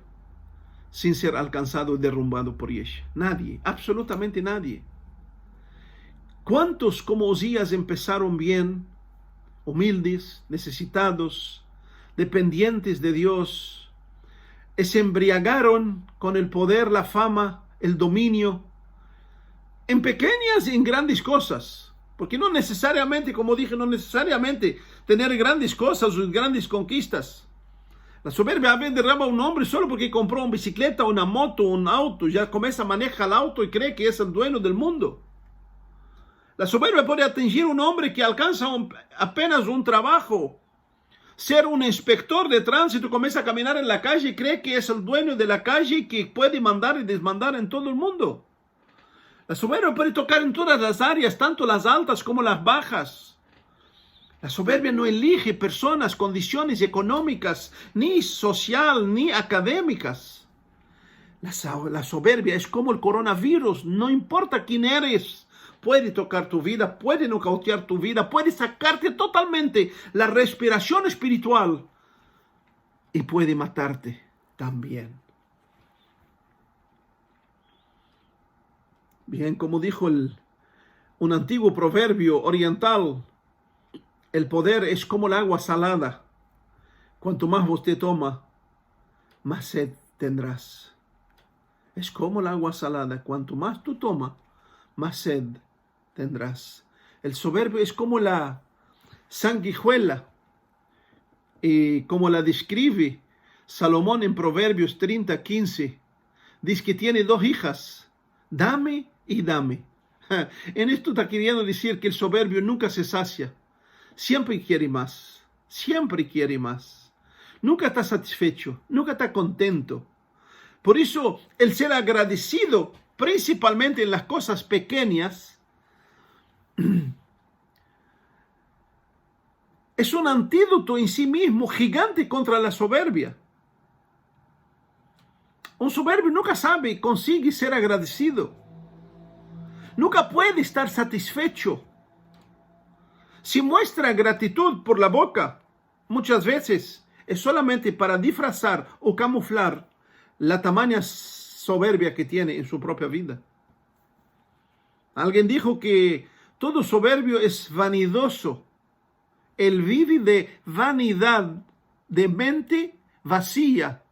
sin ser alcanzado y derrumbado por ella. Nadie, absolutamente nadie. ¿Cuántos como Osías empezaron bien, humildes, necesitados, dependientes de Dios, se embriagaron con el poder, la fama, el dominio, en pequeñas y en grandes cosas? Porque no necesariamente, como dije, no necesariamente tener grandes cosas o grandes conquistas. La soberbia a veces derrama a un hombre solo porque compró una bicicleta, una moto, un auto, ya comienza a manejar el auto y cree que es el dueño del mundo. La soberbia puede atingir a un hombre que alcanza apenas un trabajo, ser un inspector de tránsito, comienza a caminar en la calle y cree que es el dueño de la calle y que puede mandar y desmandar en todo el mundo. La soberbia puede tocar en todas las áreas, tanto las altas como las bajas. La soberbia no elige personas, condiciones económicas, ni social, ni académicas. La soberbia es como el coronavirus, no importa quién eres, puede tocar tu vida, puede nocautear tu vida, puede sacarte totalmente la respiración espiritual y puede matarte también. Bien, como dijo un antiguo proverbio oriental, el poder es como el agua salada. Cuanto más usted toma, más sed tendrás. Es como el agua salada. Cuanto más tú tomas, más sed tendrás. El soberbio es como la sanguijuela. Y como la describe Salomón en Proverbios 30:15. Dice que tiene 2 hijas. Dame y dame. En esto está queriendo decir que el soberbio nunca se sacia. Siempre quiere más. Siempre quiere más. Nunca está satisfecho. Nunca está contento. Por eso, el ser agradecido, principalmente en las cosas pequeñas, es un antídoto en sí mismo gigante contra la soberbia. Un soberbio nunca consigue ser agradecido. Nunca puede estar satisfecho. Si muestra gratitud por la boca, muchas veces es solamente para disfrazar o camuflar la tamaña soberbia que tiene en su propia vida. Alguien dijo que todo soberbio es vanidoso. Él vive de vanidad, de mente vacía.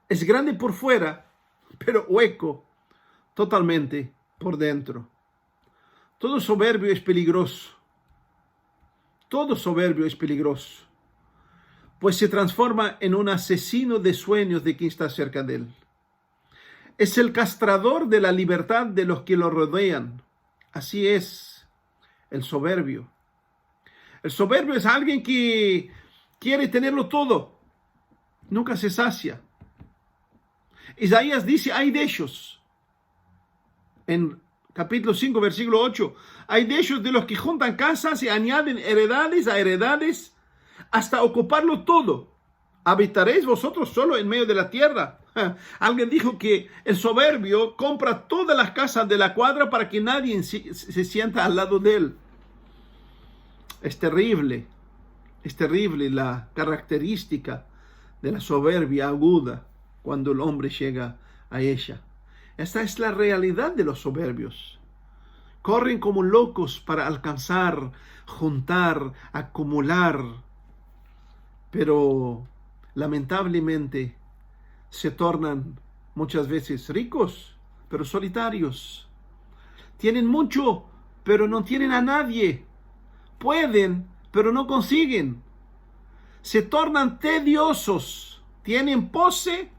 Es grande por fuera, pero hueco totalmente por dentro. Todo soberbio es peligroso. Todo soberbio es peligroso, pues se transforma en un asesino de sueños de quien está cerca de él. Es el castrador de la libertad de los que lo rodean. Así es el soberbio. El soberbio es alguien que quiere tenerlo todo. Nunca se sacia. Isaías dice, hay de ellos. En capítulo 5, versículo 8. Hay de ellos de los que juntan casas y añaden heredades a heredades hasta ocuparlo todo. ¿Habitaréis vosotros solo en medio de la tierra? Alguien dijo que el soberbio compra todas las casas de la cuadra para que nadie se sienta al lado de él. Es terrible la característica de la soberbia aguda cuando el hombre llega a ella. Esta es la realidad de los soberbios. Corren como locos para alcanzar, juntar, acumular, pero lamentablemente se tornan muchas veces ricos, pero solitarios. Tienen mucho, pero no tienen a nadie. Pueden, pero no consiguen. Se tornan tediosos. Tienen pose,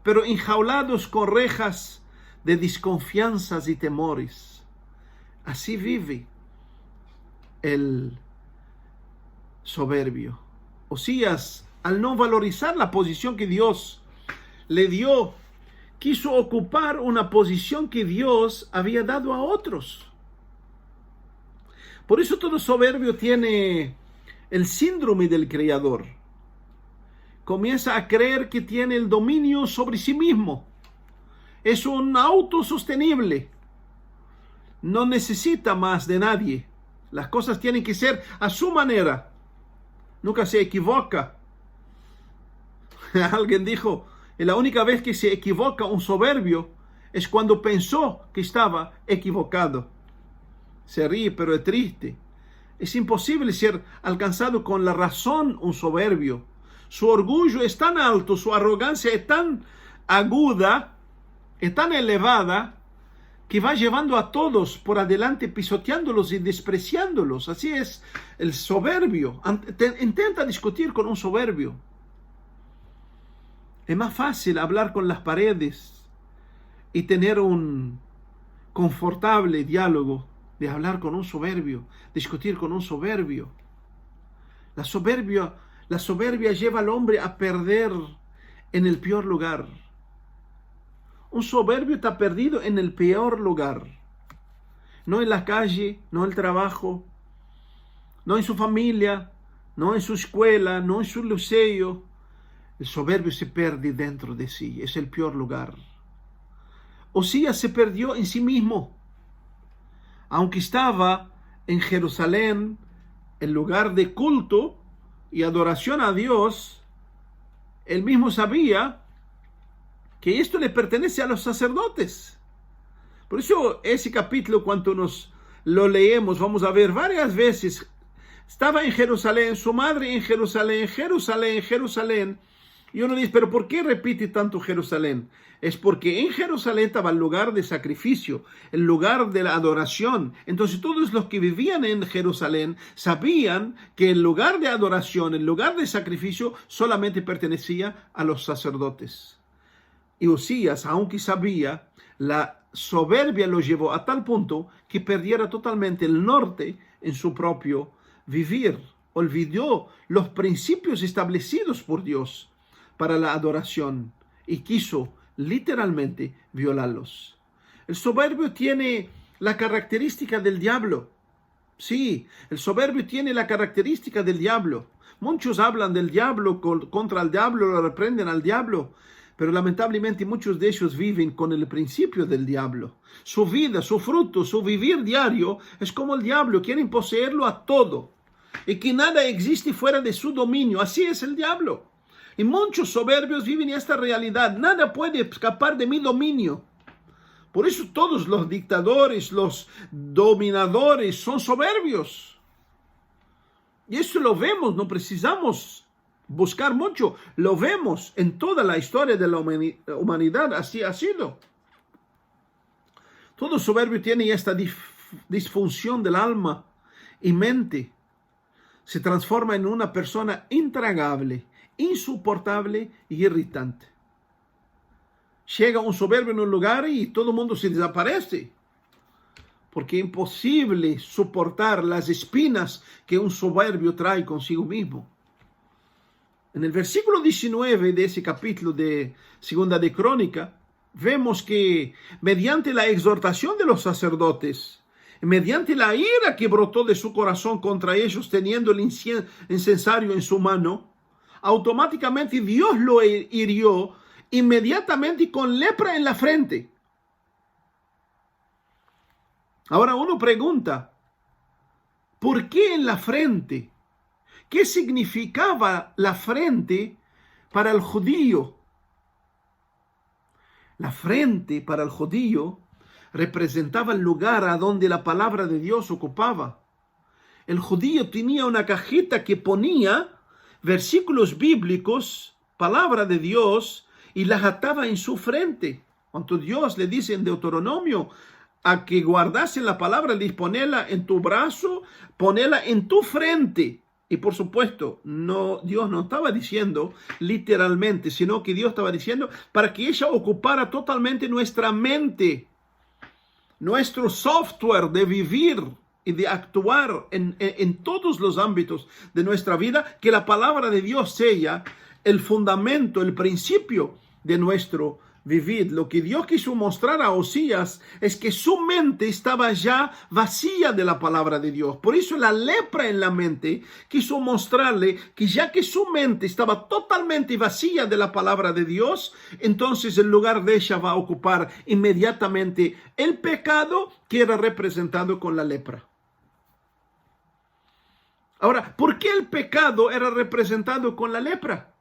pero enjaulados con rejas de desconfianzas y temores. Así vive el soberbio. Osías, al no valorizar la posición que Dios le dio, quiso ocupar una posición que Dios había dado a otros. Por eso todo soberbio tiene el síndrome del creador. Comienza a creer que tiene el dominio sobre sí mismo. Es un autosostenible. No necesita más de nadie. Las cosas tienen que ser a su manera. Nunca se equivoca. Alguien dijo, la única vez que se equivoca un soberbio es cuando pensó que estaba equivocado. Se ríe, pero es triste. Es imposible ser alcanzado con la razón un soberbio. Su orgullo es tan alto, su arrogancia es tan aguda, es tan elevada, que va llevando a todos por adelante, pisoteándolos y despreciándolos. Así es el soberbio. Intenta discutir con un soberbio. Es más fácil hablar con las paredes y tener un confortable diálogo de hablar con un soberbio, discutir con un soberbio. La soberbia La soberbia lleva al hombre a perder en el peor lugar. Un soberbio está perdido en el peor lugar. No en la calle, no en el trabajo, no en su familia, no en su escuela, no en su liceo. El soberbio se pierde dentro de sí, es el peor lugar. Osías se perdió en sí mismo. Aunque estaba en Jerusalén, el lugar de culto y adoración a Dios, él mismo sabía que esto le pertenece a los sacerdotes. Por eso ese capítulo, cuando nos lo leemos, vamos a ver varias veces. Estaba en Jerusalén, su madre en Jerusalén, Jerusalén, Jerusalén. Y uno dice, ¿pero por qué repite tanto Jerusalén? Es porque en Jerusalén estaba el lugar de sacrificio, el lugar de la adoración. Entonces todos los que vivían en Jerusalén sabían que el lugar de adoración, el lugar de sacrificio, solamente pertenecía a los sacerdotes. Y Osías, aunque sabía, la soberbia lo llevó a tal punto que perdiera totalmente el norte en su propio vivir. Olvidó los principios establecidos por Dios para la adoración y quiso literalmente violarlos. El soberbio tiene la característica del diablo. Sí, el soberbio tiene la característica del diablo. Muchos hablan del diablo, contra el diablo, lo reprenden al diablo, pero lamentablemente muchos de ellos viven con el principio del diablo. Su vida, su fruto, su vivir diario es como el diablo, quieren poseerlo a todo y que nada existe fuera de su dominio. Así es el diablo. Y muchos soberbios viven esta realidad. Nada puede escapar de mi dominio. Por eso todos los dictadores, los dominadores son soberbios. Y eso lo vemos, no precisamos buscar mucho. Lo vemos en toda la historia de la humanidad. Así ha sido. Todo soberbio tiene esta disfunción del alma y mente. Se transforma en una persona intragable, insoportable y irritante. Llega un soberbio en un lugar y todo el mundo se desaparece, porque es imposible soportar las espinas que un soberbio trae consigo mismo. En el versículo 19 de ese capítulo de Segunda de Crónica, vemos que mediante la exhortación de los sacerdotes, mediante la ira que brotó de su corazón contra ellos, teniendo el incensario en su mano, automáticamente Dios lo hirió inmediatamente con lepra en la frente. Ahora uno pregunta, ¿por qué en la frente? ¿Qué significaba la frente para el judío? La frente para el judío representaba el lugar a donde la palabra de Dios ocupaba. El judío tenía una cajita que ponía versículos bíblicos, palabra de Dios, y las ataba en su frente. Cuando Dios le dice en Deuteronomio a que guardase la palabra, le dice, ponela en tu brazo, ponela en tu frente. Y por supuesto, Dios no estaba diciendo literalmente, sino que Dios estaba diciendo para que ella ocupara totalmente nuestra mente, nuestro software de vivir y de actuar en todos los ámbitos de nuestra vida, que la palabra de Dios sea el fundamento, el principio de nuestro vivir. Lo que Dios quiso mostrar a Osías es que su mente estaba ya vacía de la palabra de Dios. Por eso la lepra en la mente quiso mostrarle que ya que su mente estaba totalmente vacía de la palabra de Dios, entonces el lugar de ella va a ocupar inmediatamente el pecado que era representado con la lepra. Ahora, ¿por qué el pecado era representado con la lepra?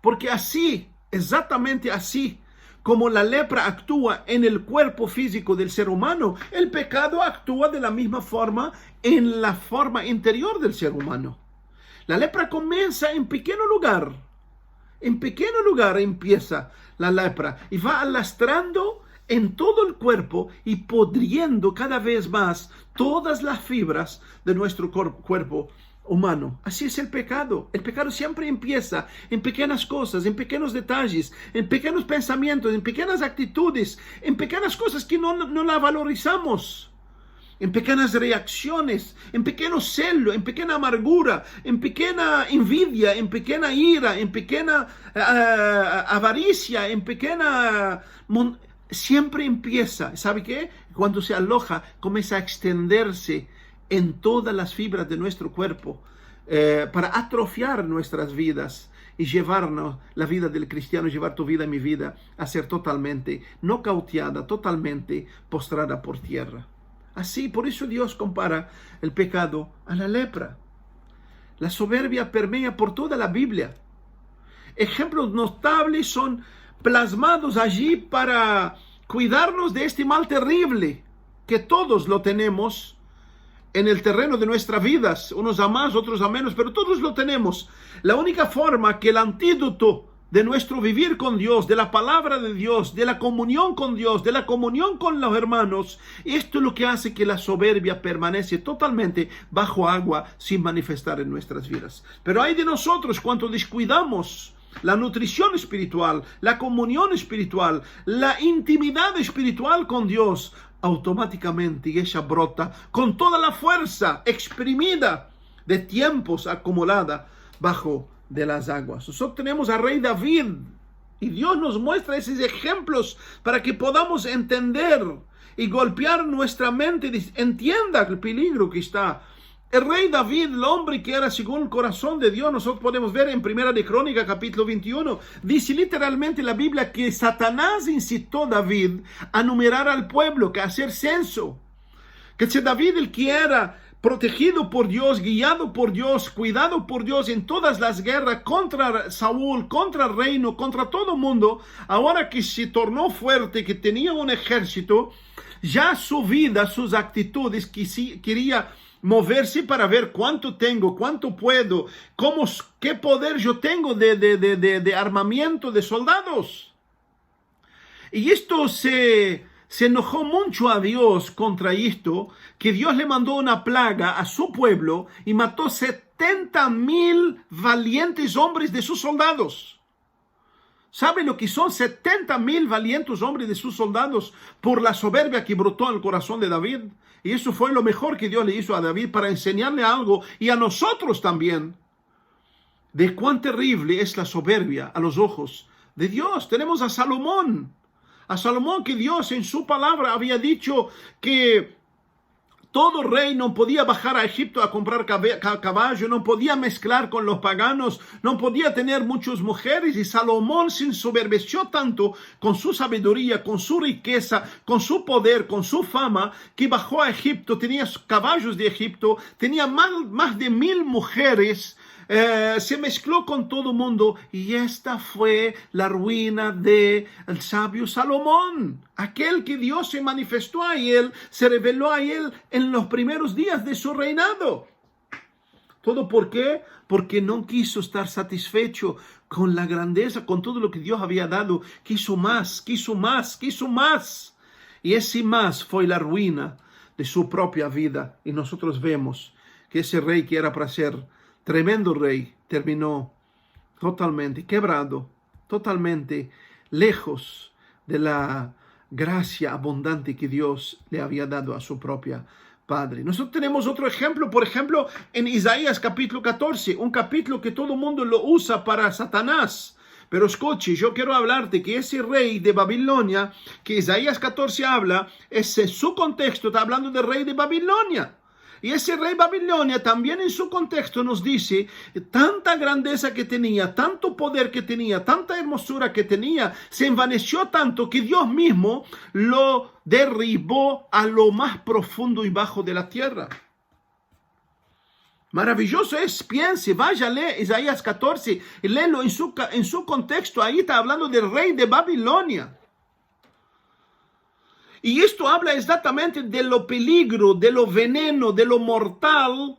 Porque así, exactamente así, como la lepra actúa en el cuerpo físico del ser humano, el pecado actúa de la misma forma en la forma interior del ser humano. La lepra comienza en pequeño lugar. En pequeño lugar empieza la lepra y va alastrando en todo el cuerpo y podriendo cada vez más todas las fibras de nuestro cuerpo humano. Así es el pecado. El pecado siempre empieza en pequeñas cosas, en pequeños detalles, en pequeños pensamientos, en pequeñas actitudes, en pequeñas cosas que no la valorizamos. en pequeñas reacciones, en pequeño celo, en pequeña amargura, en pequeña envidia, en pequeña ira, en pequeña avaricia, en pequeña... Siempre empieza, ¿sabe qué? Cuando se aloja, comienza a extenderse en todas las fibras de nuestro cuerpo para atrofiar nuestras vidas y llevarnos la vida del cristiano, llevar tu vida y mi vida a ser totalmente nocauteada, totalmente postrada por tierra. Así, por eso Dios compara el pecado a la lepra. La soberbia permea por toda la Biblia. Ejemplos notables son plasmados allí para cuidarnos de este mal terrible, que todos lo tenemos en el terreno de nuestras vidas, unos a más, otros a menos, pero todos lo tenemos. La única forma que el antídoto de nuestro vivir con Dios, de la palabra de Dios, de la comunión con Dios, de la comunión con los hermanos, esto es lo que hace que la soberbia permanece totalmente bajo agua sin manifestar en nuestras vidas. Pero hay de nosotros cuando descuidamos la nutrición espiritual, la comunión espiritual, la intimidad espiritual con Dios, automáticamente ella brota con toda la fuerza exprimida de tiempos acumulada bajo de las aguas. Nosotros tenemos al rey David y Dios nos muestra esos ejemplos para que podamos entender y golpear nuestra mente, entienda el peligro que está. El rey David, el hombre que era según el corazón de Dios, nosotros podemos ver en Primera de Crónica, capítulo 21, dice literalmente la Biblia que Satanás incitó a David a numerar al pueblo, que a hacer censo. Que si David, el que era protegido por Dios, guiado por Dios, cuidado por Dios en todas las guerras contra Saúl, contra el reino, contra todo el mundo, ahora que se tornó fuerte, que tenía un ejército, ya su vida, sus actitudes, quería moverse para ver cuánto tengo, cuánto puedo, qué poder yo tengo de armamento de soldados. Y esto se enojó mucho a Dios contra esto, que Dios le mandó una plaga a su pueblo y mató 70,000 valientes hombres de sus soldados. ¿Sabe lo que son 70,000 valientes hombres de sus soldados por la soberbia que brotó en el corazón de David? Y eso fue lo mejor que Dios le hizo a David para enseñarle algo y a nosotros también de cuán terrible es la soberbia a los ojos de Dios. Tenemos a Salomón que Dios en su palabra había dicho que todo rey no podía bajar a Egipto a comprar caballo, no podía mezclar con los paganos, no podía tener muchas mujeres. Y Salomón se ensoberbeció tanto con su sabiduría, con su riqueza, con su poder, con su fama, que bajó a Egipto, tenía caballos de Egipto, tenía más de 1,000 mujeres. Se mezcló con todo el mundo y esta fue la ruina del sabio Salomón, aquel que Dios se manifestó a él, se reveló a él en los primeros días de su reinado. ¿Todo por qué? Porque no quiso estar satisfecho con la grandeza, con todo lo que Dios había dado. Quiso más. Y ese más fue la ruina de su propia vida. Y nosotros vemos que ese rey que era para ser tremendo rey terminó totalmente quebrado, totalmente lejos de la gracia abundante que Dios le había dado a su propia padre. Nosotros tenemos otro ejemplo, por ejemplo, en Isaías capítulo 14, un capítulo que todo el mundo lo usa para Satanás. Pero escuche, yo quiero hablarte que ese rey de Babilonia, que Isaías 14 habla, ese su contexto está hablando del rey de Babilonia. Y ese rey Babilonia también en su contexto nos dice tanta grandeza que tenía, tanto poder que tenía, tanta hermosura que tenía, se envaneció tanto que Dios mismo lo derribó a lo más profundo y bajo de la tierra. Maravilloso es, piense, vaya a leer Isaías 14 y léelo en su contexto, ahí está hablando del rey de Babilonia. Y esto habla exactamente de lo peligro, de lo veneno, de lo mortal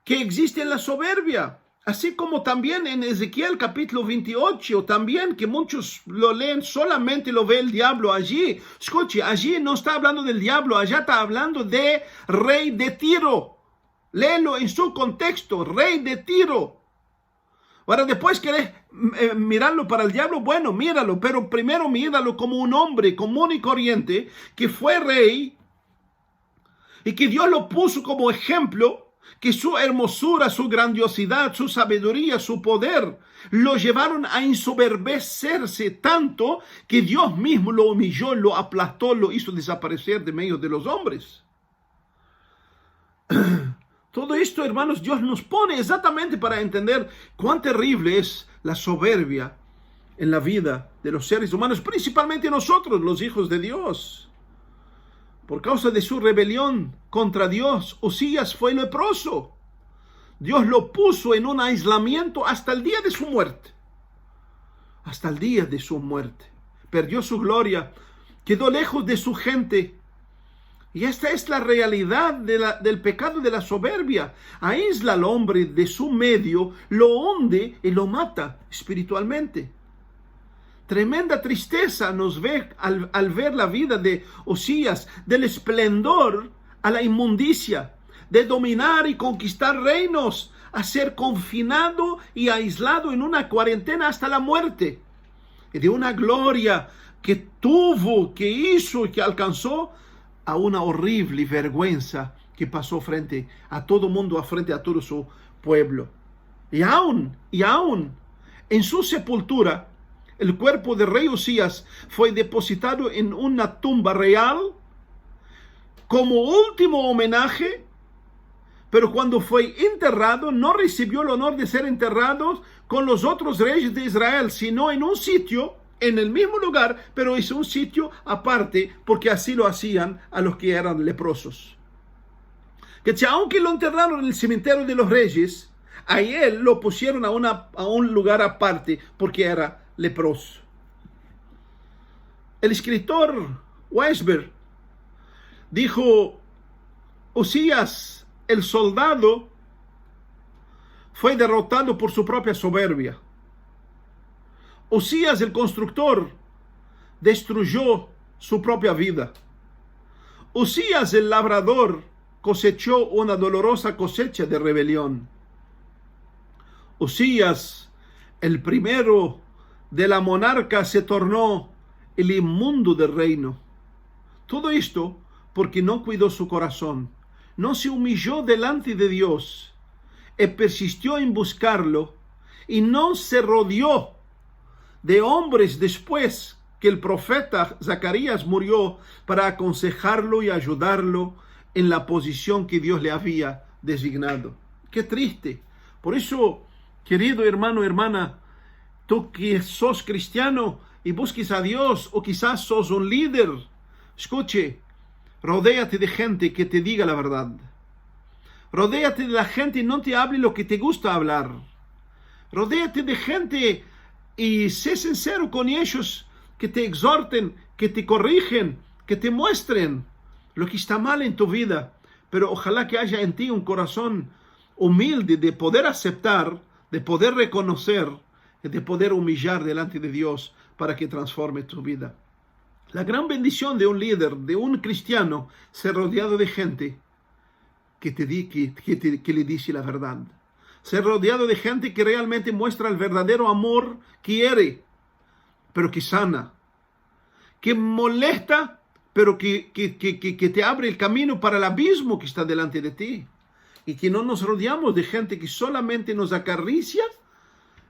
que existe en la soberbia. Así como también en Ezequiel capítulo 28, también que muchos lo leen, solamente lo ve el diablo allí. Escuche, allí no está hablando del diablo, allá está hablando de rey de Tiro. Léelo en su contexto, rey de Tiro. Ahora, después querés mirarlo para el diablo, bueno, míralo, pero primero míralo como un hombre común y corriente que fue rey y que Dios lo puso como ejemplo, que su hermosura, su grandiosidad, su sabiduría, su poder lo llevaron a ensoberbecerse tanto que Dios mismo lo humilló, lo aplastó, lo hizo desaparecer de medio de los hombres. Todo esto, hermanos, Dios nos pone exactamente para entender cuán terrible es la soberbia en la vida de los seres humanos, principalmente nosotros, los hijos de Dios. Por causa de su rebelión contra Dios, Usías fue leproso. Dios lo puso en un aislamiento hasta el día de su muerte. Hasta el día de su muerte. Perdió su gloria, quedó lejos de su gente. Y esta es la realidad del pecado de la soberbia. Aísla al hombre de su medio, lo hunde y lo mata espiritualmente. Tremenda tristeza nos ve al ver la vida de Usías, del esplendor a la inmundicia, de dominar y conquistar reinos, a ser confinado y aislado en una cuarentena hasta la muerte, y de una gloria que tuvo, que hizo y que alcanzó, a una horrible vergüenza que pasó frente a todo mundo, frente a todo su pueblo. Y aún, en su sepultura, el cuerpo del rey Usías fue depositado en una tumba real como último homenaje, pero cuando fue enterrado no recibió el honor de ser enterrado con los otros reyes de Israel, sino en un sitio, en el mismo lugar, pero es un sitio aparte, porque así lo hacían a los que eran leprosos. Que aunque lo enterraron en el cementerio de los reyes, a él lo pusieron a un lugar aparte, porque era leproso. El escritor Weisberg dijo: Usías, el soldado, fue derrotado por su propia soberbia. Usías, el constructor, destruyó su propia vida. Usías, el labrador, cosechó una dolorosa cosecha de rebelión. Usías, el primero de la monarca, se tornó el inmundo del reino. Todo esto porque no cuidó su corazón, no se humilló delante de Dios, persistió en buscarlo y no se rodeó de hombres después que el profeta Zacarías murió para aconsejarlo y ayudarlo en la posición que Dios le había designado. Qué triste. Por eso, querido hermano, hermana, tú que sos cristiano y busques a Dios, o quizás sos un líder, escuche, rodéate de gente que te diga la verdad. Rodéate de la gente y no te hable lo que te gusta hablar. Rodéate de gente y sé sincero con ellos, que te exhorten, que te corrigen, que te muestren lo que está mal en tu vida. Pero ojalá que haya en ti un corazón humilde de poder aceptar, de poder reconocer, de poder humillar delante de Dios para que transforme tu vida. La gran bendición de un líder, de un cristiano, ser rodeado de gente que le dice la verdad. Ser rodeado de gente que realmente muestra el verdadero amor, que hiere, pero que sana, que molesta, pero que te abre el camino para el abismo que está delante de ti. Y que no nos rodeamos de gente que solamente nos acaricia,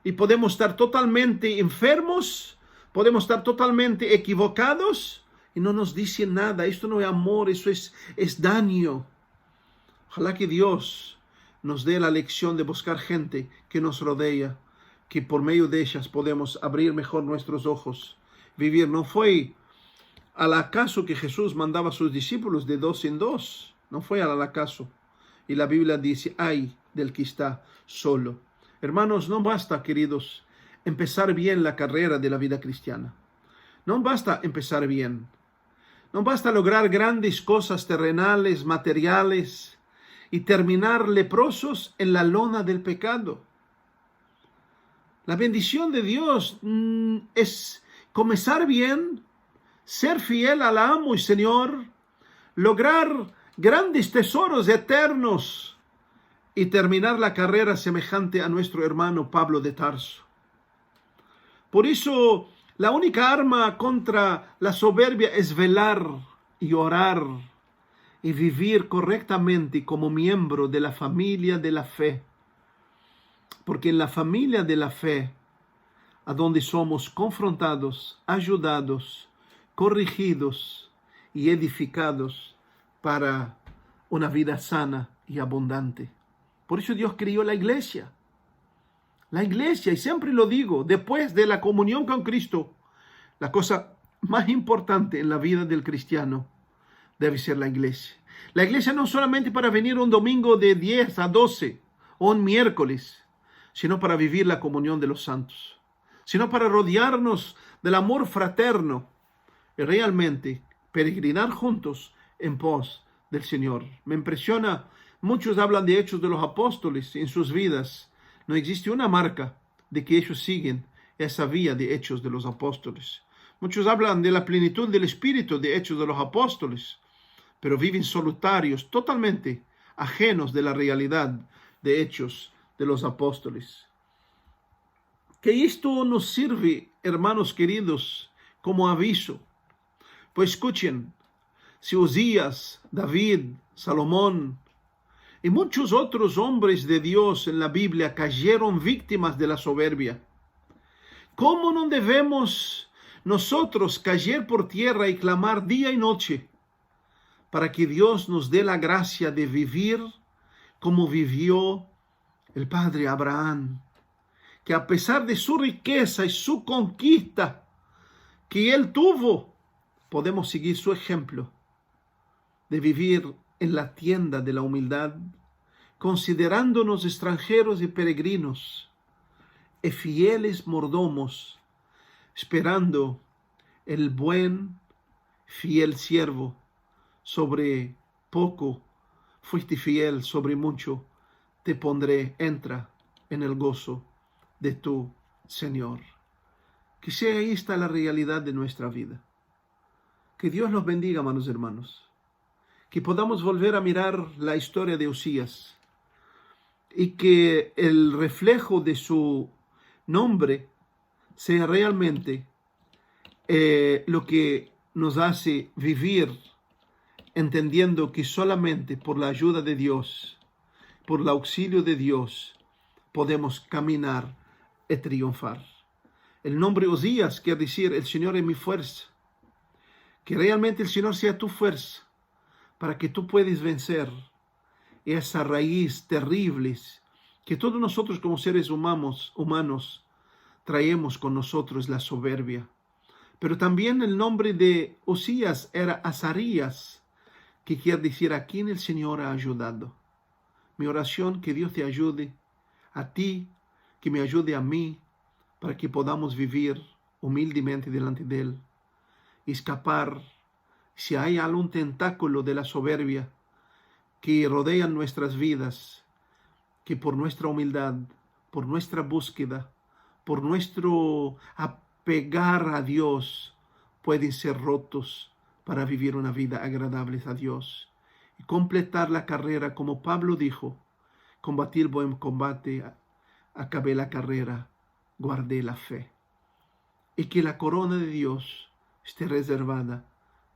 y podemos estar totalmente enfermos, podemos estar totalmente equivocados y no nos dice nada. Esto no es amor, eso es daño. Ojalá que Dios nos dé la lección de buscar gente que nos rodea, que por medio de ellas podemos abrir mejor nuestros ojos, vivir. No fue al acaso que Jesús mandaba a sus discípulos de 2 en 2, no fue al acaso. Y la Biblia dice: ay del que está solo. Hermanos, no basta, queridos, empezar bien la carrera de la vida cristiana. No basta empezar bien. No basta lograr grandes cosas terrenales, materiales, y terminar leprosos en la lona del pecado. La bendición de Dios es comenzar bien, ser fiel al amo y Señor, lograr grandes tesoros eternos y terminar la carrera semejante a nuestro hermano Pablo de Tarso. Por eso, la única arma contra la soberbia es velar y orar y vivir correctamente como miembro de la familia de la fe. Porque en la familia de la fe, a donde somos confrontados, ayudados, corregidos y edificados para una vida sana y abundante. Por eso Dios creó la iglesia. La iglesia, y siempre lo digo, después de la comunión con Cristo, la cosa más importante en la vida del cristiano debe ser la iglesia. La iglesia no solamente para venir un domingo de 10 a 12 o un miércoles, sino para vivir la comunión de los santos, sino para rodearnos del amor fraterno y realmente peregrinar juntos en pos del Señor. Me impresiona, muchos hablan de Hechos de los Apóstoles en sus vidas. No existe una marca de que ellos siguen esa vía de Hechos de los Apóstoles. Muchos hablan de la plenitud del Espíritu de Hechos de los Apóstoles, pero viven solitarios, totalmente ajenos de la realidad de Hechos de los Apóstoles. Que esto nos sirve, hermanos queridos, como aviso. Pues escuchen, si Usías, David, Salomón y muchos otros hombres de Dios en la Biblia cayeron víctimas de la soberbia, ¿cómo no debemos nosotros caer por tierra y clamar día y noche para que Dios nos dé la gracia de vivir como vivió el padre Abraham, que a pesar de su riqueza y su conquista que él tuvo, podemos seguir su ejemplo de vivir en la tienda de la humildad, considerándonos extranjeros y peregrinos, y fieles mordomos, esperando el buen, fiel siervo. Sobre poco fuiste fiel, sobre mucho te pondré, entra en el gozo de tu Señor. Que sea esta la realidad de nuestra vida. Que Dios los bendiga, amados hermanos. Que podamos volver a mirar la historia de Usías y que el reflejo de su nombre sea realmente lo que nos hace vivir entendiendo que solamente por la ayuda de Dios, por el auxilio de Dios, podemos caminar y triunfar. El nombre Usías quiere decir el Señor es mi fuerza. Que realmente el Señor sea tu fuerza para que tú puedas vencer esa raíz terrible que todos nosotros como seres humanos traemos con nosotros, la soberbia. Pero también el nombre de Usías era Azarías, que quiere decir a quien el Señor ha ayudado. Mi oración, que Dios te ayude a ti, que me ayude a mí, para que podamos vivir humildemente delante de Él, escapar si hay algún tentáculo de la soberbia que rodea nuestras vidas, que por nuestra humildad, por nuestra búsqueda, por nuestro apegar a Dios, pueden ser rotos para vivir una vida agradable a Dios y completar la carrera como Pablo dijo: combatí el buen combate, acabé la carrera, guardé la fe. Y que la corona de Dios esté reservada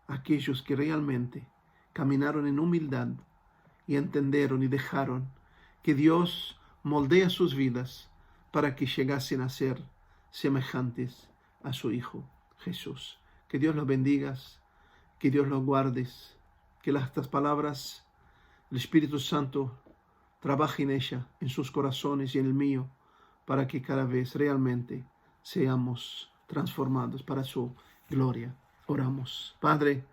a aquellos que realmente caminaron en humildad y entendieron y dejaron que Dios moldea sus vidas para que llegasen a ser semejantes a su Hijo Jesús. Que Dios los bendiga, que Dios los guarde, que estas palabras, el Espíritu Santo trabaje en ella, en sus corazones y en el mío, para que cada vez realmente seamos transformados para su gloria. Oramos. Padre,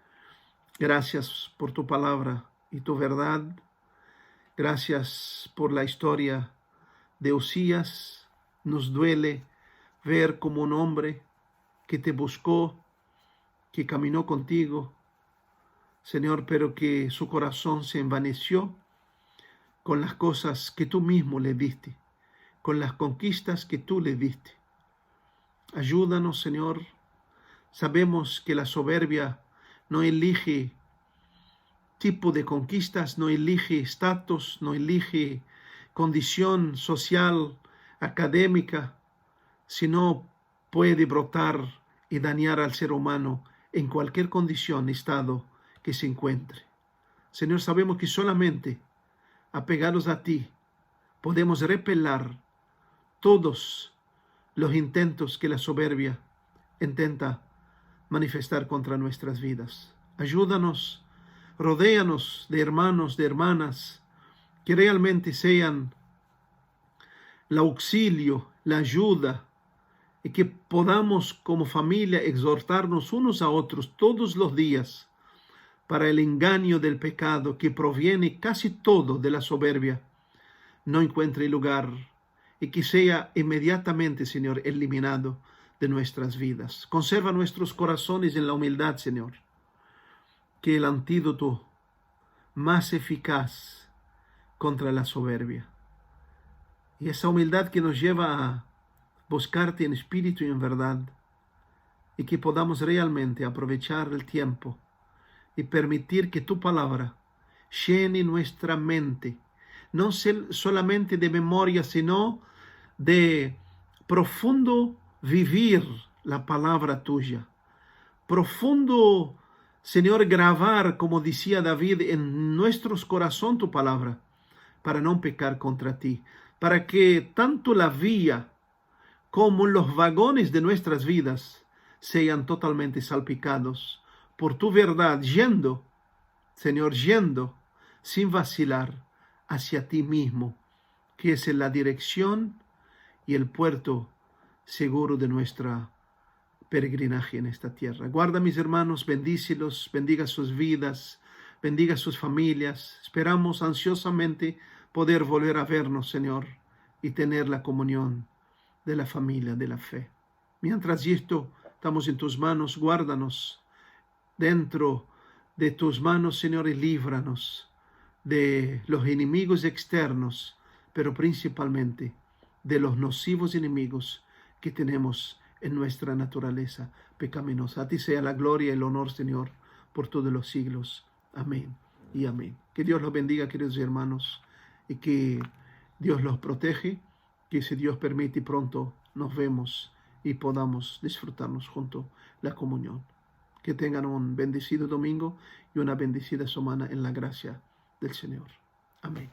gracias por tu palabra y tu verdad. Gracias por la historia de Usías. Nos duele ver como un hombre que te buscó, que caminó contigo, Señor, pero que su corazón se envaneció con las cosas que tú mismo le diste, con las conquistas que tú le diste. Ayúdanos, Señor. Sabemos que la soberbia no elige tipo de conquistas, no elige estatus, no elige condición social, académica, sino puede brotar y dañar al ser humano en cualquier condición, estado que se encuentre. Señor, sabemos que solamente apegados a ti podemos repelar todos los intentos que la soberbia intenta manifestar contra nuestras vidas. Ayúdanos, rodéanos de hermanos, de hermanas, que realmente sean el auxilio, la ayuda, y que podamos como familia exhortarnos unos a otros todos los días para el engaño del pecado que proviene casi todo de la soberbia no encuentre lugar y que sea inmediatamente, Señor, eliminado de nuestras vidas. Conserva nuestros corazones en la humildad, Señor, que el antídoto más eficaz contra la soberbia. Y esa humildad que nos lleva a buscarte en espíritu y en verdad, y que podamos realmente aprovechar el tiempo y permitir que tu palabra llene nuestra mente, no solamente de memoria, sino de profundo vivir la palabra tuya, profundo, Señor, grabar, como decía David, en nuestros corazones tu palabra, para no pecar contra ti, para que tanto la vía como los vagones de nuestras vidas sean totalmente salpicados por tu verdad, yendo, Señor, yendo sin vacilar hacia ti mismo, que es la dirección y el puerto seguro de nuestra peregrinaje en esta tierra. Guarda a mis hermanos, bendícelos, bendiga sus vidas, bendiga sus familias. Esperamos ansiosamente poder volver a vernos, Señor, y tener la comunión de la familia de la fe. Mientras esto, estamos en tus manos, guárdanos dentro de tus manos, Señor, y líbranos de los enemigos externos, pero principalmente de los nocivos enemigos que tenemos en nuestra naturaleza pecaminosa. A ti sea la gloria y el honor, Señor, por todos los siglos. Amén y amén. Que Dios los bendiga, queridos hermanos, y que Dios los protege, que si Dios permite pronto nos vemos y podamos disfrutarnos junto la comunión. Que tengan un bendecido domingo y una bendecida semana en la gracia del Señor. Amén.